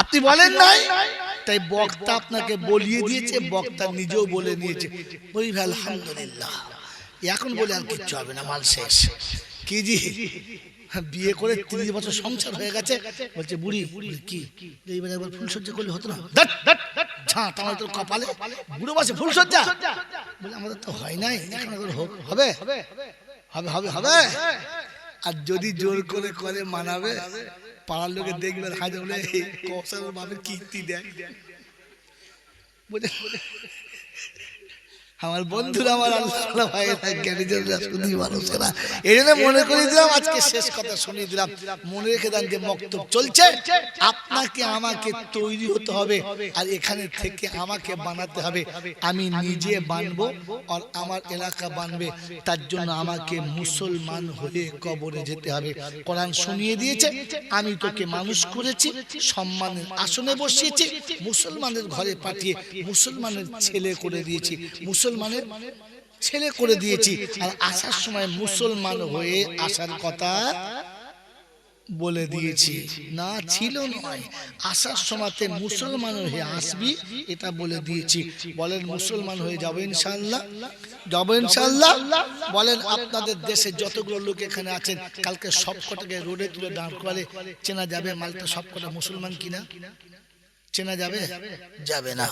আপনি বলেন নাই, তাই বক্তা আপনাকে বলিয়ে দিয়েছে, বক্তা নিজেও বলে নিয়েছে, ওই ভাই আলহামদুলিল্লাহ। এখন বলে আর কিচ্ছু হবে না, মাল শেষ। কি জি বিয়ে করে 30 বছর সংসার হয়ে গেছে, বলছে বুড়ি কি এইবার একবার ফুলসজ্জা করলে হতো না? ঝাঁট আমার তোর কপালে, বুড়ো বসে ফুলসজ্জা বলে আমাদের তো হয় নাই, এখন হবে হবে হবে হবে। আর যদি জোর করে করে মানাবে, পাড়ার লোকে দেখবে হাজে বলে কৌশল ভাবে কীর্তি দেয়। আমার বন্ধুরা, আমার আল্লাহ ভাইয়েরা, জ্ঞানীজনরা, শুধু মানুষেরা, এই জন্য মনে করে দিলাম, আজকে শেষ কথা শুনিয়ে দিলাম। মনে রেখে দেন যে মক্তব চলছে, আপনাকে আমাকে তৈরি হতে হবে, আর এখানে থেকে আমাকে বানাতে হবে। আমি নিজে বানবো আর আমার এলাকা বানবে, তার জন্য আমাকে মুসলমান হয়ে কবরে যেতে হবে। কোরআন শুনিয়ে দিয়েছে, আমি তোকে মানুষ করেছি, সম্মানের আসনে বসিয়েছি, মুসলমানের ঘরে পাঠিয়ে মুসলমানের ছেলে করে দিয়েছি, মুসলমানের ছেলে করে দিয়েছি। আর আসার সময় মুসলমান হয়ে আসার কথা বলে দিয়েছি, না ছিল নয়, আসার সময়তে মুসলমান হয়ে আসবি এটা বলে দিয়েছি। বলেন মুসলমান হয়ে যাবো ইনশাআল্লাহ, যাবো ইনশাআল্লাহ। বলেন আপনাদের দেশে যতগুলো লোক এখানে আছেন, কালকে সবকটাকে রোডে তুলে দাঁড় করে চেনা যাবে মালটা সবকটা মুসলমান কিনা? চেনা যাবে? যাবে না।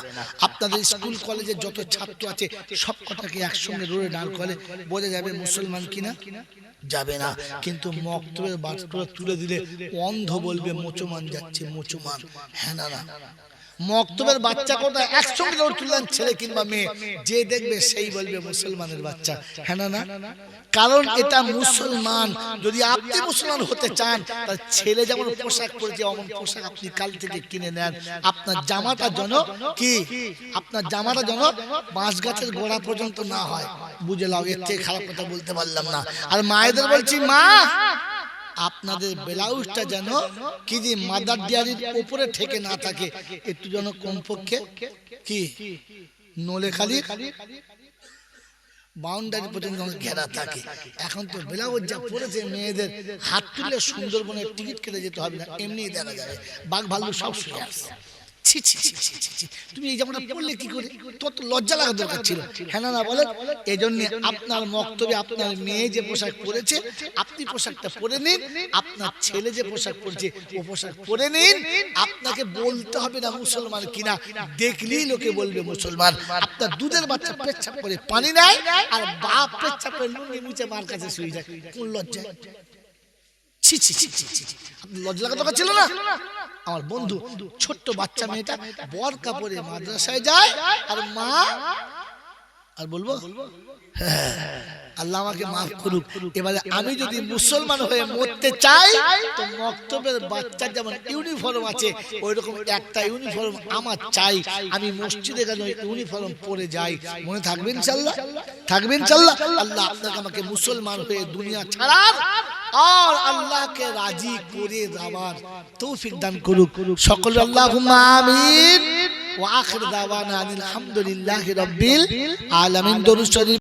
আপনাদের স্কুল কলেজে যত ছাত্র আছে সব কটাকে একসঙ্গে রোডে দাঁড় করে বোঝা যাবে মুসলমান কিনা? যাবে না। কিন্তু মক্তবের বাচ্চারা তুলে দিলে অন্ধ বলবে মুসলমান যাচ্ছে, মুসলমান। হ্যাঁ না না, মক্তবের বাচ্চা কোটা একসঙ্গে রোড তুললেন, ছেলে কিংবা মেয়ে, যে দেখবে সেই বলবে মুসলমানের বাচ্চা। হ্যাঁ না না, কারণ এটা মুসলমান। যদি আপনি মুসলমান হতে চান, তার ছেলে যেমন পোশাক পরেছে অমন পোশাক আপনি কাল থেকে কিনে নেন। আপনার জামাটা যেন কি, আপনার জামাটা যেন বাঁশ গাছের গোড়া পর্যন্ত না হয়। বুঝে লাও, এর থেকে খারাপ কথা বলতে পারলাম না। আর মায়েদের বলছি, মা আপনাদের ব্লাউজটা যেন কি যে মাদার ডিয়ারির উপরে ঠেকে না থাকে, একটু যেন কমপক্ষে কি নোলেখালি বাউন্ডারি পর্যন্ত ঘেরা থাকে। এখন তো ব্লাউজ যা পড়েছে, মেয়েদের হাত তুলে সুন্দরবনের টিকিট কেটে যেতে হবে না, এমনি দেখা যাবে বাঘ ভাল্লুক সব শুয়ে আসছে। ছি ছি ছি ছি ছি, তুমি এই জামাটা পরলে কি করে? তোর তো লজ্জা লাগা দরকার ছিল। হ্যাঁ না বলেন? এই জন্য আপনার মক্তবে আপনার মেয়ে যে পোশাক পরেছে আপনি পোশাকটা পরে নিন, আপনার ছেলে যে পোশাক পরেছে ও পোশাক পরে নিন। আপনাকে বলতে হবে না মুসলমান কিনা, দেখলেই লোকে বলবে মুসলমান। আপনার দুধের বাচ্চা পেচ্ছাপ করে পানি নেয়, আর বাপ পেচ্ছাপ করে লুঙ্গি মুছে মার কাছে শুয়ে যায়, কোন লজ্জা? ছি ছি ছি ছি ছি, আপনি লজ্জা লাগা দরকার ছিল না? আমার বন্ধু ছোট্ট বাচ্চা মেয়েটা বরকা পরে মাদ্রাসায় যায়, আর মা, আর বলবো হ্যাঁ, আল্লাহ আমাকে মাফ করুক। এবারে আমি যদি মুসলমান হয়ে মরতে চাই, তো মক্তবের বাচ্চার যেমন ইউনিফর্ম আছে, ওই রকম একটা ইউনিফর্ম আমার চাই। আমি মসজিদে গেলে ইউনিফর্ম পরে যাই। মনে থাকবেন ইনশাআল্লাহ? থাকবেন ইনশাআল্লাহ? আল্লাহ আপনাকে আমাকে মুসলমান হয়ে দুনিয়া ছাড়ার আর আল্লাহকে রাজি করে দেওয়ার তৌফিক দান করুক সকল। আল্লাহুম্মা আমিন। ওয়া আখির দাওয়ানা আলহামদুলিল্লাহি রাব্বিল আলামিন। দরুদ শরীফ।